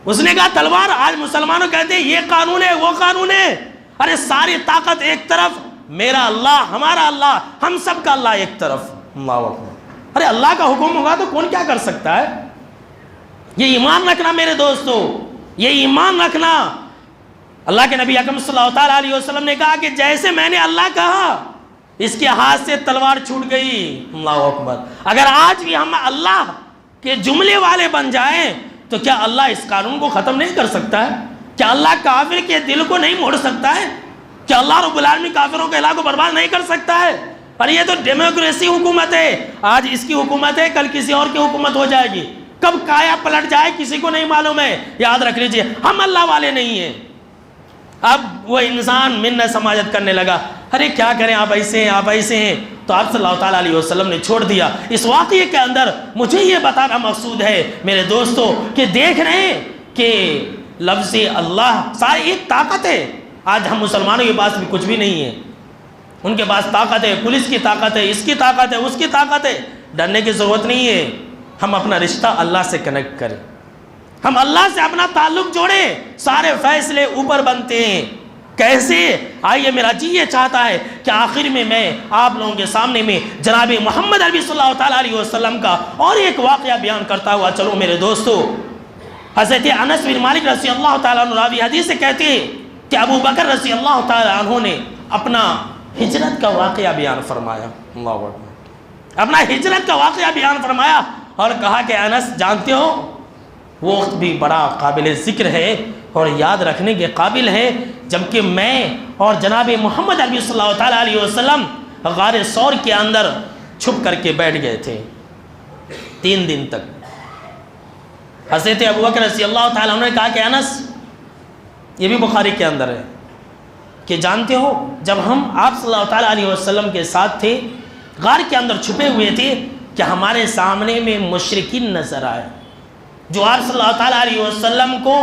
A: اس نے کہا تلوار، آج مسلمانوں کہتے ہیں یہ قانون ہے وہ قانون ہے، ارے ساری طاقت ایک طرف، میرا اللہ ہمارا اللہ ہم سب کا اللہ ایک طرف، اللہ اکبر۔ ارے اللہ کا حکم ہوگا تو کون کیا کر سکتا ہے؟ یہ ایمان رکھنا میرے دوستو، یہ ایمان رکھنا۔ اللہ کے نبی اکرم صلی اللہ تعالیٰ علیہ وسلم نے کہا کہ جیسے میں نے اللہ کہا اس کے ہاتھ سے تلوار چھوٹ گئی، اللہ اکبر۔ اگر آج بھی ہم اللہ کے جملے والے بن جائیں تو کیا اللہ اس قانون کو ختم نہیں کر سکتا ہے؟ کیا اللہ کافر کے دل کو نہیں موڑ سکتا ہے؟ کیا اللہ رب العالمین کافروں کے علاقوں کو برباد نہیں کر سکتا ہے؟ اور یہ تو ڈیموکریسی حکومت ہے، آج اس کی حکومت ہے کل کسی اور کی حکومت ہو جائے گی، کب کایا پلٹ جائے کسی کو نہیں معلوم ہے۔ یاد رکھ لیجئے ہم اللہ والے نہیں ہیں۔ اب وہ انسان منت سماجت کرنے لگا، ارے کیا کریں آپ ایسے ہیں آپ ایسے ہیں، تو آپ صلی اللہ تعالیٰ علیہ وسلم نے چھوڑ دیا۔ اس واقعے کے اندر مجھے یہ بتانا مقصود ہے میرے دوستو کہ دیکھ رہے ہیں کہ لفظ اللہ ساری ایک طاقت ہے۔ آج ہم مسلمانوں کے پاس بھی کچھ بھی نہیں ہے، ان کے پاس طاقت ہے، پولیس کی طاقت ہے، اس کی طاقت ہے، اس کی طاقت ہے، ڈرنے کی ضرورت نہیں ہے۔ ہم اپنا رشتہ اللہ سے کنیکٹ کریں، ہم اللہ سے اپنا تعلق جوڑیں، سارے فیصلے اوپر بنتے ہیں۔ کیسے؟ آئیے میرا جی یہ چاہتا ہے کہ آخر میں آپ لوگوں کے سامنے میں جناب محمد عربی صلی اللہ تعالیٰ علیہ وسلم کا اور ایک واقعہ بیان کرتا ہوا چلو میرے دوستو۔ حضرت انس بن مالک رضی اللہ تعالیٰ عنہ راوی حدیث سے کہتے ہیں کہ ابو بکر رضی اللہ تعالیٰ عنہ نے اپنا ہجرت کا واقعہ بیان فرمایا، اللہ اکبر، اپنا ہجرت کا واقعہ بیان فرمایا اور کہا کہ انس جانتے ہو وہ وقت بھی بڑا قابل ذکر ہے اور یاد رکھنے کے قابل ہے جبکہ میں اور جناب محمد عربی صلی اللہ تعالیٰ علیہ وسلم غار ثور کے اندر چھپ کر کے بیٹھ گئے تھے 3 دن تک۔ حضرت ابو بکر رضی اللہ تعالیٰ عنہ نے کہا کہ انس، یہ بھی بخاری کے اندر ہے کہ جانتے ہو جب ہم آپ صلی اللہ تعالیٰ علیہ وسلم کے ساتھ تھے غار کے اندر چھپے ہوئے تھے کہ ہمارے سامنے میں مشرکین نظر آئے جو آپ صلی اللہ تعالیٰ علیہ وسلم کو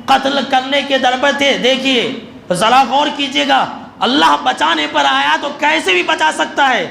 A: قتل کرنے کے در پر تھے۔ دیکھیے ذرا غور کیجئے گا، اللہ بچانے پر آیا تو کیسے بھی بچا سکتا ہے،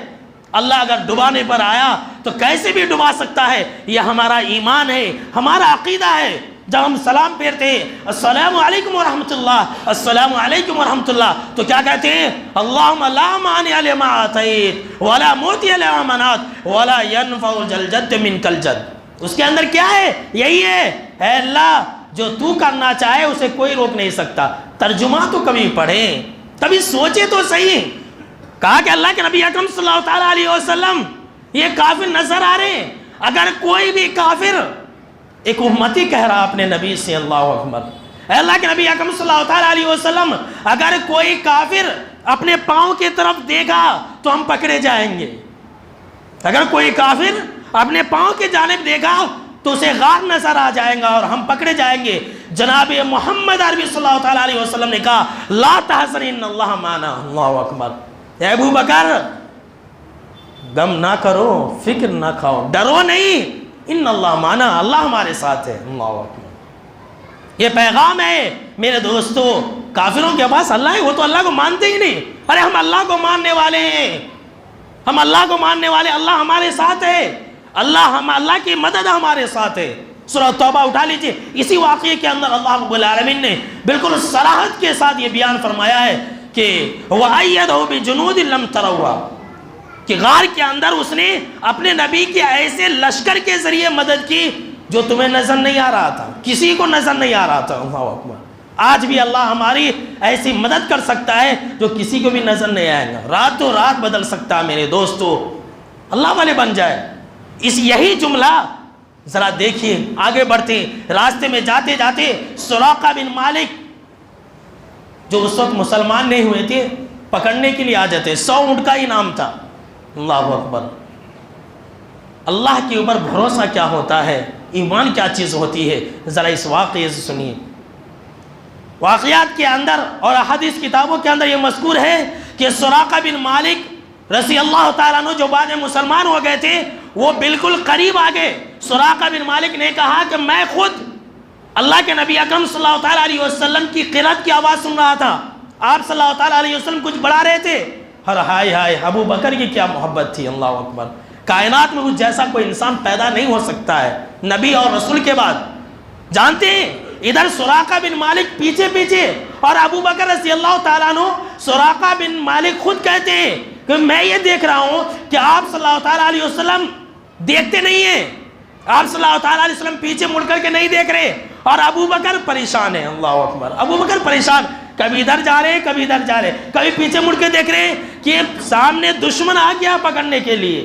A: اللہ اگر ڈبانے پر آیا تو کیسے بھی ڈبا سکتا ہے۔ یہ ہمارا ایمان ہے، ہمارا عقیدہ ہے۔ جب ہم سلام پھیرتے ہیں السلام علیکم ورحمۃ اللہ، السلام علیکم ورحمۃ اللہ، تو کیا کہتے ہیں؟ اللہم لا مانع لما اعطیت ولا معطی لما منعت ولا ینفع ذا الجد منک الجد۔ اس کے اندر کیا ہے؟ یہی ہے، اے اللہ جو تو کرنا چاہے اسے کوئی روک نہیں سکتا۔ ترجمہ تو کبھی پڑھیں، کبھی سوچے تو صحیح۔ کہا کہ اللہ کے نبی اکرم صلی اللہ تعالیٰ علیہ وسلم یہ کافر نظر آ رہے ہیں، اگر کوئی بھی کافر، ایک امتی کہہ رہا اپنے نبی سے، اللہ اکبر، اے اللہ کے نبی اکرم صلی اللہ تعالیٰ علیہ وسلم اگر کوئی کافر اپنے پاؤں کی طرف دیکھا تو ہم پکڑے جائیں گے، اگر کوئی کافر اپنے پاؤں کی جانب دیکھا تو اسے غار نظر آ جائے گا اور ہم پکڑے جائیں گے۔ جناب محمد عربی صلی اللہ تعالیٰ علیہ وسلم نے کہا لا تحزن ان اللہ معنا، اللہ اکبر، اے ابو بکر غم نہ کرو، فکر نہ کھاؤ، ڈرو نہیں، ان اللہ معنا، اللہ ہمارے ساتھ ہے، اللہ اکبر۔ یہ پیغام ہے میرے دوستو، کافروں کے پاس اللہ ہے وہ تو اللہ کو مانتے ہی نہیں، ارے ہم اللہ کو ماننے والے ہیں، ہم اللہ کو ماننے والے، اللہ ہمارے ساتھ ہے، اللہ کی مدد ہمارے ساتھ ہے۔ سورہ توبہ اٹھا لیجئے، اسی واقعے کے اندر اللہ رب العالمین نے بالکل صراحت کے ساتھ یہ بیان فرمایا ہے کہ وَأَيَّدَهُ بِجُنُودٍ لَمْ تَرَوْهَا، کہ غار کے اندر اس نے اپنے نبی کے ایسے لشکر کے ذریعے مدد کی جو تمہیں نظر نہیں آ رہا تھا، کسی کو نظر نہیں آ رہا تھا، اللہ اکبر۔ آج بھی اللہ ہماری ایسی مدد کر سکتا ہے جو کسی کو بھی نظر نہیں آئے گا، راتوں رات بدل سکتا ہے میرے دوستو، اللہ والے بن جائے۔ یہی جملہ ذرا دیکھیے، آگے بڑھتے راستے میں جاتے جاتے سراقہ بن مالک جو اس وقت مسلمان نہیں ہوئے تھے پکڑنے کے لیے آ جاتے، 100 اونٹ کا انعام تھا، اللہ اکبر۔ اللہ کے اوپر بھروسہ کیا ہوتا ہے، ایمان کیا چیز ہوتی ہے، ذرا اس واقعے سے سنیے۔ واقعات کے اندر اور احادیث کتابوں کے اندر یہ مذکور ہے کہ سراقہ بن مالک رضی اللہ تعالیٰ عنہ جو بعد میں مسلمان ہو گئے تھے وہ بالکل قریب آگے، سراقہ بن مالک نے کہا کہ میں خود اللہ کے نبی اکرم صلی اللہ تعالیٰ علیہ وسلم کی قرأت کی آواز سن رہا تھا، آپ صلی اللہ تعالیٰ علیہ وسلم کچھ بڑھا رہے تھے، اور ہائے ہائے ابو بکر کی کیا محبت تھی، اللہ اکبر. کائنات میں اس جیسا کوئی انسان پیدا نہیں ہو سکتا ہے نبی اور رسول کے بعد. جانتے ہیں ادھر سراقہ بن مالک پیچھے پیچھے، اور ابو بکر رضی اللہ تعالیٰ عنہ، سراقہ بن مالک خود کہتے ہیں کہ میں یہ دیکھ رہا ہوں کہ آپ صلی اللہ تعالیٰ علیہ وسلم دیکھتے نہیں ہیں، آپ صلی اللہ تعالیٰ علیہ وسلم پیچھے مڑ کر کے نہیں دیکھ رہے، اور ابو بکر پریشان ہے. اللہ اکبر. ابو بکر پریشان، کبھی ادھر جا رہے ہیں کبھی ادھر جا رہے ہیں، کبھی پیچھے مڑ کے دیکھ رہے ہیں کہ سامنے دشمن آ گیا پکڑنے کے لیے.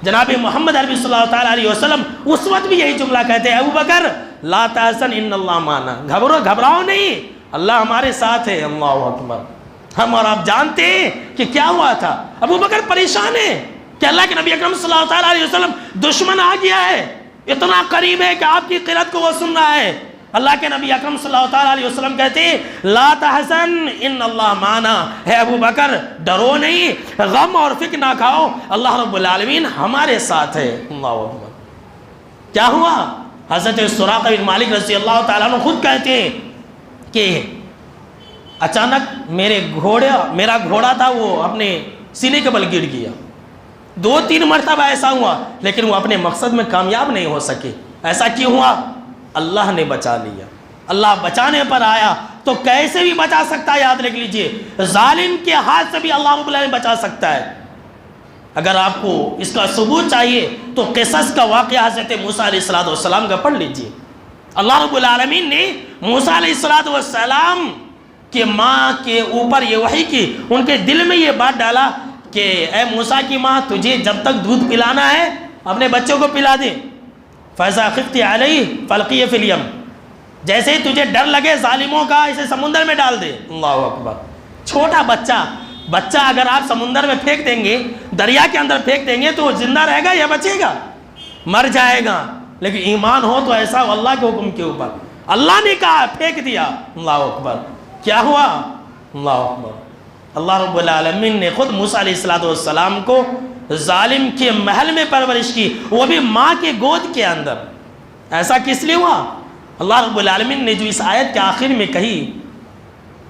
A: جناب محمد عربی صلی اللہ تعالیٰ علیہ وسلم اس وقت بھی یہی جملہ کہتے ہیں، ابو بکر لا تحزن ان اللہ معنا، گھبراؤ نہیں، اللہ ہمارے ساتھ ہے. اللہ اکبر. ہم اور آپ جانتے ہیں کہ کیا ہوا تھا. ابو بکر پریشان ہے کہ اللہ کے نبی اکرم صلی اللہ تعالیٰ علیہ وسلم دشمن آ گیا ہے، اتنا قریب ہے کہ آپ کی قرات کو وہ سن رہا ہے. اللہ کے نبی اکرم صلی اللہ تعالیٰ علیہ وسلم کہتے ہیں لا تحزن ان اللہ معنا، ہے ابو بکر ڈرو نہیں، غم اور فکر نہ کھاؤ، اللہ رب العالمین ہمارے ساتھ ہے. اللہ اکبر. کیا ہوا؟ حضرت سراقہ بن مالک رضی اللہ تعالیٰ عنہ خود کہتے ہیں کہ اچانک میرا گھوڑا تھا وہ اپنے سینے کے بل گر گیا. 2-3 مرتبہ ایسا ہوا لیکن وہ اپنے مقصد میں کامیاب نہیں ہو سکے. ایسا کیوں ہوا؟ اللہ نے بچا لیا. اللہ بچانے پر آیا تو کیسے بھی بچا سکتا ہے، یاد رکھ لیجئے. ظالم کے ہاتھ سے بھی اللہ رب العالمین بچا سکتا ہے. اگر آپ کو اس کا ثبوت چاہیے تو قصص کا واقعہ حضرت موسیٰ علیہ السلام کا پڑھ لیجئے. اللہ رب العالمین نے موسیٰ علیہ السلام کے ماں کے اوپر یہ وحی کی، ان کے دل میں یہ بات ڈالا کہ اے موسیٰ کی ماں، تجھے جب تک دودھ پلانا ہے اپنے بچوں کو پلا دے. فَإِذَا خِفْتِ عَلَيْهِ فَأَلْقِيهِ فِي الْيَمِّ، جیسے ہی تجھے ڈر لگے ظالموں کا اسے سمندر میں ڈال دے. اللہ اکبر. چھوٹا بچہ اگر آپ سمندر میں پھینک دیں گے، دریا کے اندر پھینک دیں گے تو وہ زندہ رہے گا یا بچے گا؟ مر جائے گا. لیکن ایمان ہو تو ایسا اللہ کے حکم کے اوپر، اللہ نے کہا پھینک دیا. اللہ اکبر. کیا ہوا؟ اللہ اکبر. اللہ رب العالمین نے خود موسیٰ علیہ السلام کو ظالم کے محل میں پرورش کی، وہ بھی ماں کے گود کے اندر. ایسا کس لیے ہوا؟ اللہ رب العالمین نے جو اس آیت کے آخر میں کہی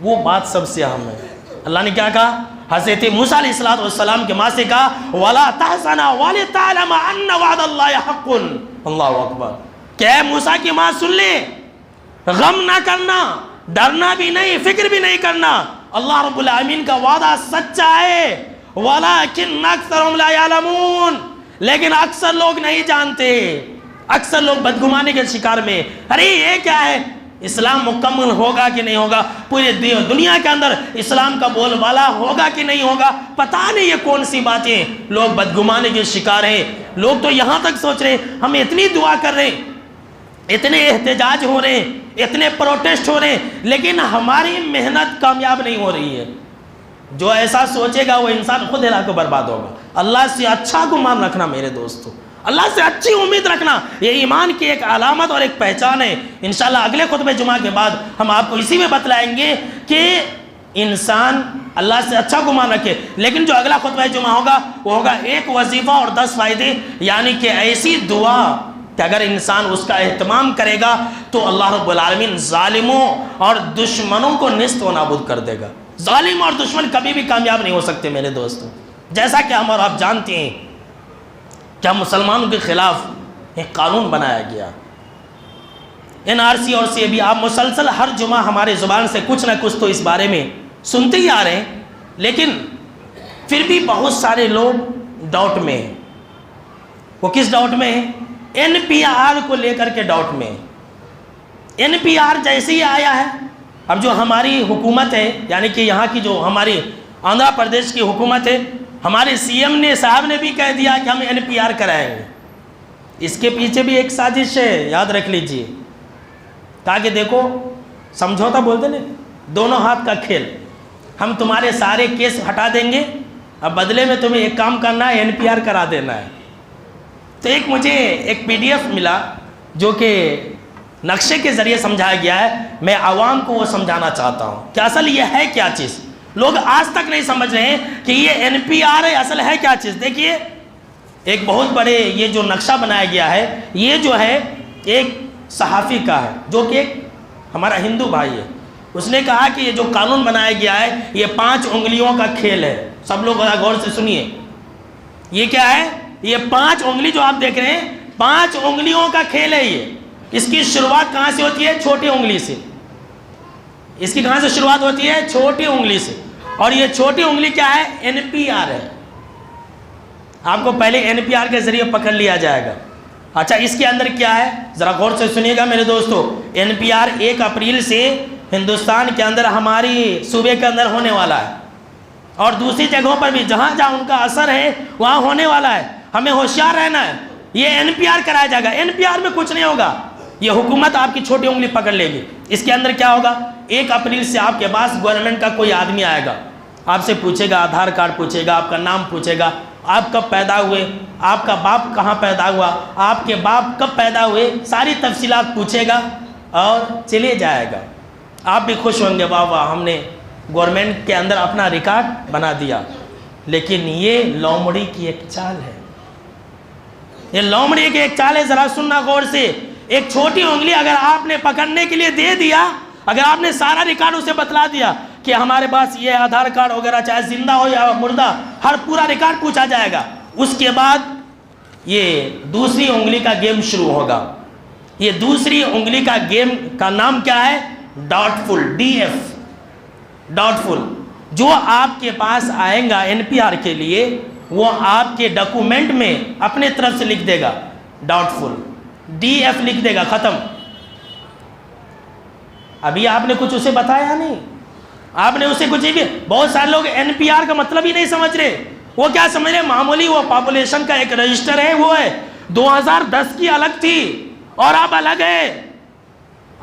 A: وہ بات سب سے اہم ہے. اللہ نے کیا کہا؟ حضرت موسیٰ علیہ السلام کے ماں سے کہا وَلَا تَحْزَنَا وَلِتَعْلَمَ أَنَّ وَعْدَ اللَّهِ حَقٌّ. اللہ اکبر. کہ اے موسیٰ کی ماں سن لے، غم نہ کرنا، ڈرنا بھی نہیں، فکر بھی نہیں کرنا، اللہ رب العالمین کا وعدہ سچا ہے. وَلَكِنَّ أَكْثَرَهُمْ لَا يَعْلَمُونَ، لیکن اکثر لوگ نہیں جانتے، اکثر لوگ بدگمانی کے شکار میں. ارے یہ کیا ہے؟ اسلام مکمل ہوگا کہ نہیں ہوگا؟ پورے دنیا کے اندر اسلام کا بول بالا ہوگا کہ نہیں ہوگا؟ پتہ نہیں یہ کون سی باتیں. لوگ بدگمانی کے شکار ہیں. لوگ تو یہاں تک سوچ رہے ہیں ہم اتنی دعا کر رہے ہیں، اتنے احتجاج ہو رہے ہیں، اتنے پروٹیسٹ ہو رہے ہیں، لیکن ہماری محنت کامیاب نہیں ہو رہی ہے. جو ایسا سوچے گا وہ انسان خود ہلاک و برباد ہوگا. اللہ سے اچھا گمان رکھنا میرے دوستو، اللہ سے اچھی امید رکھنا، یہ ایمان کی ایک علامت اور ایک پہچان ہے. انشاءاللہ اگلے خطبہ جمعہ کے بعد ہم آپ کو اسی میں بتلائیں گے کہ انسان اللہ سے اچھا گمان رکھے. لیکن جو اگلا خطبہ جمعہ ہوگا وہ ہوگا 1 وظیفہ اور 10 فائدے، یعنی کہ ایسی دعا کہ اگر انسان اس کا اہتمام کرے گا تو اللہ رب العالمین ظالموں اور دشمنوں کو نیست و نابود کر دے گا. ظالم اور دشمن کبھی بھی کامیاب نہیں ہو سکتے میرے دوستوں. جیسا کہ ہم اور آپ جانتے ہیں کہ مسلمانوں کے خلاف ایک قانون بنایا گیا، NRC اور CAB. آپ مسلسل ہر جمعہ ہمارے زبان سے کچھ نہ کچھ تو اس بارے میں سنتے ہی آ رہے ہیں، لیکن پھر بھی بہت سارے لوگ ڈاؤٹ میں ہیں. وہ کس ڈاؤٹ میں ہیں؟ NPR کو لے کر کے ڈاؤٹ میں. NPR جیسے ہی آیا ہے، اب جو ہماری حکومت ہے، یعنی کہ یہاں کی جو ہماری آندھرا پردیش کی حکومت ہے، ہمارے CM نے صاحب نے بھی کہہ دیا کہ ہم NPR کرائیں گے. اس کے پیچھے بھی ایک سازش ہے، یاد رکھ لیجئے. تاکہ دیکھو سمجھوتا بولتے نا، دونوں ہاتھ کا کھیل. ہم تمہارے سارے کیس ہٹا دیں گے، اب بدلے میں تمہیں ایک کام کرنا ہے، NPR کرا دینا ہے. تو مجھے ایک PDF ملا جو کہ نقشے کے ذریعے سمجھایا گیا ہے. میں عوام کو وہ سمجھانا چاہتا ہوں کہ اصل یہ ہے کیا چیز. لوگ آج تک نہیں سمجھ رہے ہیں کہ یہ NPR ہے، اصل ہے کیا چیز. دیکھیے ایک بہت بڑے یہ جو نقشہ بنایا گیا ہے، یہ جو ہے ایک صحافی کا ہے جو کہ ایک ہمارا ہندو بھائی ہے. اس نے کہا کہ یہ جو قانون بنایا گیا ہے یہ 5 انگلیوں کا کھیل ہے. سب لوگ غور سے سنیے. یہ کیا ہے؟ یہ 5 انگلی جو آپ دیکھ رہے ہیں، 5 انگلیوں کا کھیل ہے یہ. اس کی شروعات کہاں سے ہوتی ہے؟ چھوٹی انگلی سے. اس کی کہاں سے شروعات ہوتی ہے؟ چھوٹی انگلی سے. اور یہ چھوٹی انگلی کیا ہے؟ NPR ہے. آپ کو پہلے NPR کے ذریعے پکڑ لیا جائے گا. اچھا، اس کے اندر کیا ہے ذرا غور سے سنیے گا میرے دوستو. NPR 1 اپریل سے ہندوستان کے اندر، ہماری صوبے کے اندر ہونے والا ہے، اور دوسری جگہوں پر بھی جہاں جہاں ان کا اثر ہے وہاں ہونے والا ہے. ہمیں ہوشیار رہنا ہے. یہ NPR کرایا جائے گا. NPR میں کچھ نہیں ہوگا، یہ حکومت آپ کی چھوٹی انگلی پکڑ لے گی. اس کے اندر کیا ہوگا؟ 1 اپریل سے آپ کے پاس گورنمنٹ کا کوئی آدمی آئے گا، آپ سے پوچھے گا، آدھار کارڈ پوچھے گا، آپ کا نام پوچھے گا، آپ کب پیدا ہوئے، آپ کا باپ کہاں پیدا ہوا، آپ کے باپ کب پیدا ہوئے، ساری تفصیلات پوچھے گا اور چلے جائے گا. آپ بھی خوش ہوں گے، واہ واہ، ہم نے گورنمنٹ کے اندر اپنا ریکارڈ بنا دیا. لیکن یہ لومڑی کی ایک چال ہے. یہ لومڑی کی ایک چال ہے. ذرا سننا غور سے. ایک چھوٹی انگلی اگر آپ نے پکڑنے کے لیے دے دیا، اگر آپ نے سارا ریکارڈ اسے بتلا دیا کہ ہمارے پاس یہ آدھار کارڈ وغیرہ، چاہے زندہ ہو یا مردہ، ہر پورا ریکارڈ پوچھا جائے گا. اس کے بعد یہ دوسری انگلی کا گیم شروع ہوگا. یہ دوسری انگلی کا گیم کا نام کیا ہے؟ ڈاؤٹ فل. DF ڈاؤٹ فل. جو آپ کے پاس آئیں گا NPR کے لیے، وہ آپ کے ڈاکومنٹ میں اپنے طرف سے لکھ دے گا ڈاؤٹ فل. DF لکھ دے گا، ختم. ابھی آپ نے کچھ اسے بتایا نہیں، آپ نے اسے کچھ بھی. بہت سارے لوگ NPR کا مطلب ہی نہیں سمجھ رہے. وہ کیا سمجھ رہے؟ معمولی وہ پاپولیشن کا ایک رجسٹر ہے، وہ ہے. 2010 کی الگ تھی اور آپ الگ ہے.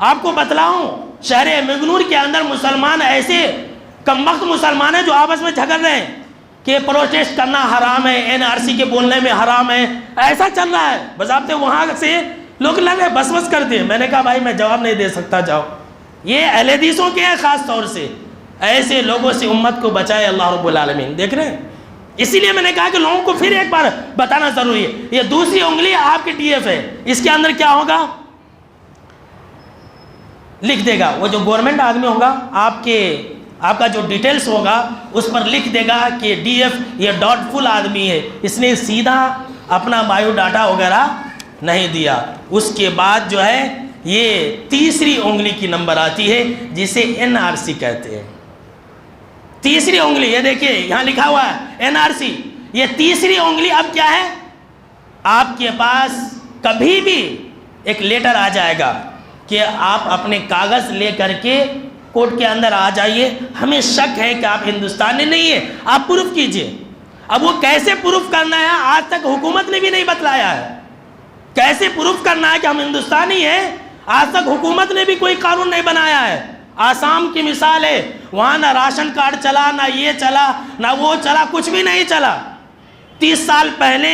A: آپ کو بتلاؤں، شہر مگنور کے اندر مسلمان ایسے کمبخت مسلمان ہیں جو آپس میں جھگڑ رہے ہیں کہ پروٹیسٹ کرنا حرام ہے، NRC کے بولنے میں حرام ہے. ایسا چل رہا ہے. بضابطے وہاں سے لوگ لڑے بس بس کرتے ہیں. میں نے کہا بھائی میں جواب نہیں دے سکتا، جاؤ. یہ اہل حدیثوں کے ہیں خاص طور سے. ایسے لوگوں سے امت کو بچائے اللہ رب العالمین. دیکھ رہے ہیں؟ اسی لیے میں نے کہا کہ لوگوں کو پھر ایک بار بتانا ضروری ہے. یہ دوسری انگلی آپ کی DF ہے. اس کے اندر کیا ہوگا؟ لکھ دے گا. وہ جو گورنمنٹ آدمی ہوگا، آپ کا جو ڈیٹیلز ہوگا اس پر لکھ دے گا کہ DF یہ ڈاٹ فل آدمی ہے، اس نے سیدھا اپنا بایو ڈاٹا وغیرہ نہیں دیا. اس کے بعد جو ہے یہ تیسری انگلی کی نمبر آتی ہے جسے NRC کہتے ہیں. تیسری انگلی، یہ دیکھیے یہاں لکھا ہوا ہے NRC. یہ تیسری انگلی اب کیا ہے؟ آپ کے پاس کبھی بھی ایک لیٹر آ جائے گا کہ آپ اپنے کاغذ لے کر کے کورٹ کے اندر آ جائیے، ہمیں شک ہے کہ آپ ہندوستانی نہیں ہیں، آپ پروف کیجئے. اب وہ کیسے پروف کرنا ہے آج تک حکومت نے بھی نہیں بتلایا ہے. کیسے پروف کرنا ہے کہ ہم ہندوستانی ہیں، آج تک حکومت نے بھی کوئی قانون نہیں بنایا ہے. آسام کی مثال ہے، وہاں نہ راشن کارڈ چلا، نہ یہ چلا، نہ وہ چلا، کچھ بھی نہیں چلا. 30 سال پہلے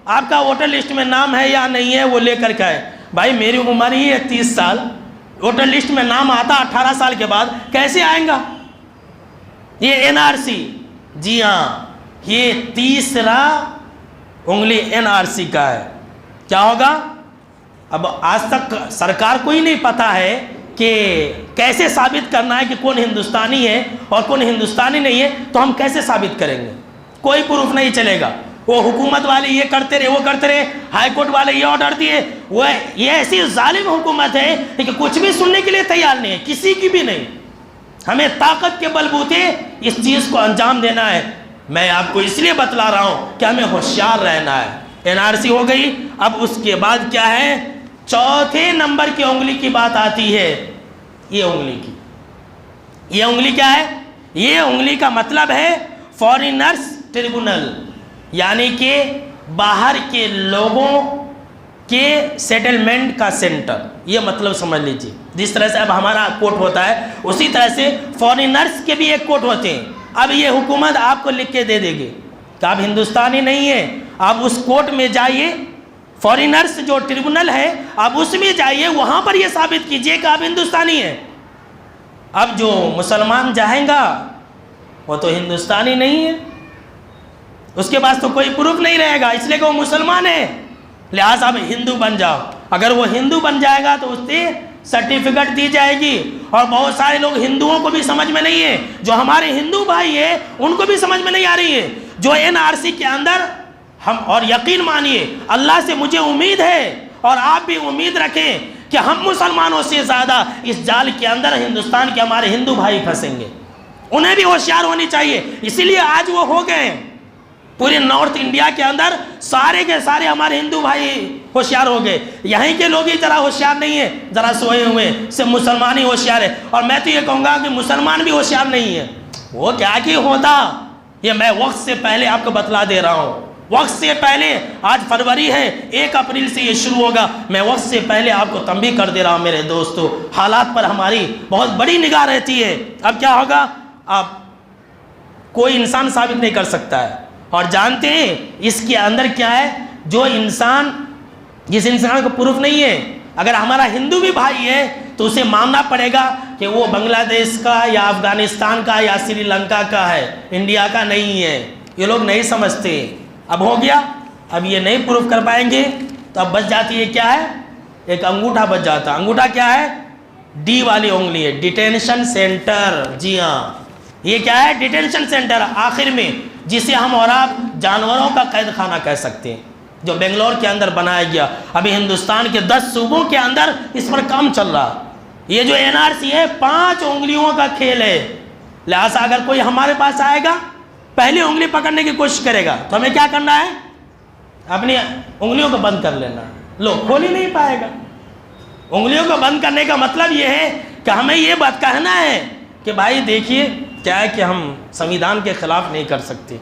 A: آپ کا ووٹر لسٹ میں نام ہے یا نہیں ہے وہ لے کر کے آئے. بھائی میری عمر ہی ہے 30 سال، ووٹر لسٹ میں نام آتا 18 سال کے بعد، کیسے آئیں گا؟ یہ NRC. جی ہاں، یہ تیسرا انگلی NRC کا ہے. کیا ہوگا؟ اب آج تک سرکار کو ہی نہیں پتا ہے کہ کیسے ثابت کرنا ہے کہ کون ہندوستانی ہے اور کون ہندوستانی نہیں ہے. تو ہم کیسے ثابت کریں گے؟ کوئی پروف نہیں چلے گا. وہ حکومت والے یہ کرتے رہے، وہ کرتے رہے، ہائی کورٹ والے یہ آرڈر دیے. وہ یہ ایسی ظالم حکومت ہے کہ کچھ بھی سننے کے لیے تیار نہیں ہے، کسی کی بھی نہیں. ہمیں طاقت کے بلبوتے اس چیز کو انجام دینا ہے. میں آپ کو اس لیے بتلا رہا ہوں کہ ہمیں ہوشیار رہنا ہے. NRC ہو گئی. اب اس کے بعد کیا ہے؟ چوتھے نمبر کی انگلی کی بات آتی ہے. یہ انگلی کی، یہ انگلی کیا ہے؟ یہ انگلی کا مطلب ہے فارینرز ٹریبونل، یعنی کہ باہر کے لوگوں کے سیٹلمنٹ کا سینٹر. یہ مطلب سمجھ لیجیے. جس طرح سے اب ہمارا کورٹ ہوتا ہے اسی طرح سے فارینرز کے بھی ایک کورٹ ہوتے ہیں. اب یہ حکومت آپ کو لکھ کے دے دے گی کہ آپ ہندوستانی نہیں ہیں، آپ اس کورٹ میں جائیے، فارینرز جو ٹریبونل ہے آپ اس میں جائیے، وہاں پر یہ ثابت کیجئے کہ آپ ہندوستانی ہیں. اب جو مسلمان جائیں گا وہ تو ہندوستانی نہیں ہے، اس کے پاس تو کوئی پروف نہیں رہے گا، اس لیے کہ وہ مسلمان ہے، لہٰذا اب ہندو بن جاؤ. اگر وہ ہندو بن جائے گا تو اس سے سرٹیفکیٹ دی جائے گی، اور بہت سارے لوگ ہندوؤں کو بھی سمجھ میں نہیں ہے، جو ہمارے ہندو بھائی ہیں ان کو بھی سمجھ میں نہیں آ رہی ہے، جو NRC کے اندر ہم، اور یقین مانیے اللہ سے مجھے امید ہے اور آپ بھی امید رکھیں کہ ہم مسلمانوں سے زیادہ اس جال کے اندر ہندوستان کے ہمارے ہندو بھائی پھنسیں گے، انہیں بھی ہوشیار ہونی چاہیے۔ اسی لیے آج وہ ہو گئے ہیں، پورے نارتھ انڈیا کے اندر سارے کے سارے ہمارے ہندو بھائی ہوشیار ہو گئے، یہیں کے لوگ ہی ذرا ہوشیار نہیں ہیں، ذرا سوئے ہوئے، صرف مسلمان ہی ہوشیار ہے۔ اور میں تو یہ کہوں گا کہ مسلمان بھی ہوشیار نہیں ہے، وہ کیا کہ ہوتا، یہ میں وقت سے پہلے آپ کو بتلا دے رہا ہوں، وقت سے پہلے، آج فروری ہے، 1 اپریل سے یہ شروع ہوگا، میں وقت سے پہلے آپ کو تنبیہ کر دے رہا ہوں میرے دوستو، حالات پر ہماری بہت بڑی نگاہ رہتی ہے۔ اب کیا ہوگا، آپ کوئی انسان ثابت نہیں کر سکتا ہے، اور جانتے ہیں اس کے اندر کیا ہے، جو انسان، جس انسان کو پروف نہیں ہے، اگر ہمارا ہندو بھی بھائی ہے تو اسے ماننا پڑے گا کہ وہ بنگلہ دیش کا یا افغانستان کا یا سری لنکا کا ہے، انڈیا کا نہیں ہے، یہ لوگ نہیں سمجھتے۔ اب ہو گیا، اب یہ نہیں پروف کر پائیں گے تو اب بچ جاتی ہے کیا ہے، ایک انگوٹھا بچ جاتا، انگوٹھا کیا ہے، ڈی والی انگلی ہے، ڈیٹینشن سینٹر۔ جی ہاں، یہ کیا ہے، ڈیٹینشن سینٹر، آخر میں جسے ہم اور آپ جانوروں کا قید خانہ کہہ سکتے ہیں، جو بنگلور کے اندر بنایا گیا۔ ابھی ہندوستان کے 10 صوبوں کے اندر اس پر کام چل رہا۔ یہ جو NRC ہے 5 انگلیوں کا کھیل ہے، لہٰذا اگر کوئی ہمارے پاس آئے گا، پہلی انگلی پکڑنے کی کوشش کرے گا تو ہمیں کیا کرنا ہے، اپنی انگلیوں کو بند کر لینا، لو کھول ہی نہیں پائے گا۔ انگلیوں کو بند کرنے کا مطلب یہ ہے کہ ہمیں یہ بات کہنا ہے کہ بھائی دیکھیے کیا ہے کہ ہم سنویدھان کے خلاف نہیں کر سکتے،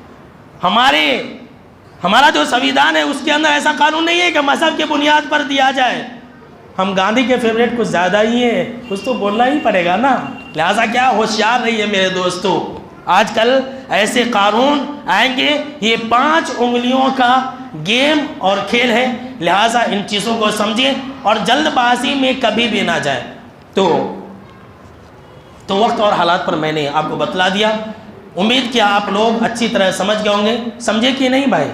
A: ہمارا جو سنویدھان ہے اس کے اندر ایسا قانون نہیں ہے کہ مذہب کے بنیاد پر دیا جائے۔ ہم گاندھی کے فیوریٹ کچھ زیادہ ہی ہیں، کچھ تو بولنا ہی پڑے گا نا، لہٰذا کیا ہوشیار رہیے میرے دوستو، آج کل ایسے قانون آئیں گے، یہ 5 انگلیوں کا گیم اور کھیل ہے، لہٰذا ان چیزوں کو سمجھیں اور جلد بازی میں کبھی بھی نہ جائیں۔ تو وقت اور حالات پر میں نے آپ کو بتلا دیا، امید کیا آپ لوگ اچھی طرح سمجھ گئے ہوں گے۔ سمجھے کہ نہیں بھائی،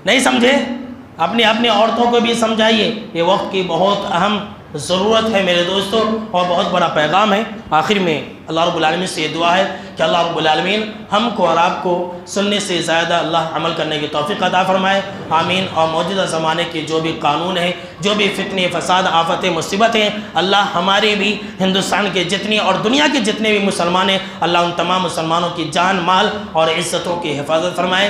A: نہیں سمجھے، اپنی عورتوں کو بھی سمجھائیے، یہ وقت کی بہت اہم ضرورت ہے میرے دوستوں، اور بہت بڑا پیغام ہے۔ آخر میں اللہ رب العالمین سے یہ دعا ہے کہ اللہ رب العالمین ہم کو اور آپ کو سننے سے زیادہ اللہ عمل کرنے کی توفیق عطا فرمائے، آمین۔ اور موجودہ زمانے کے جو بھی قانون ہیں، جو بھی فتنے، فساد، آفتیں، مصیبتیں، اللہ ہمارے بھی ہندوستان کے جتنے اور دنیا کے جتنے بھی مسلمان ہیں، اللہ ان تمام مسلمانوں کی جان، مال اور عزتوں کی حفاظت فرمائے۔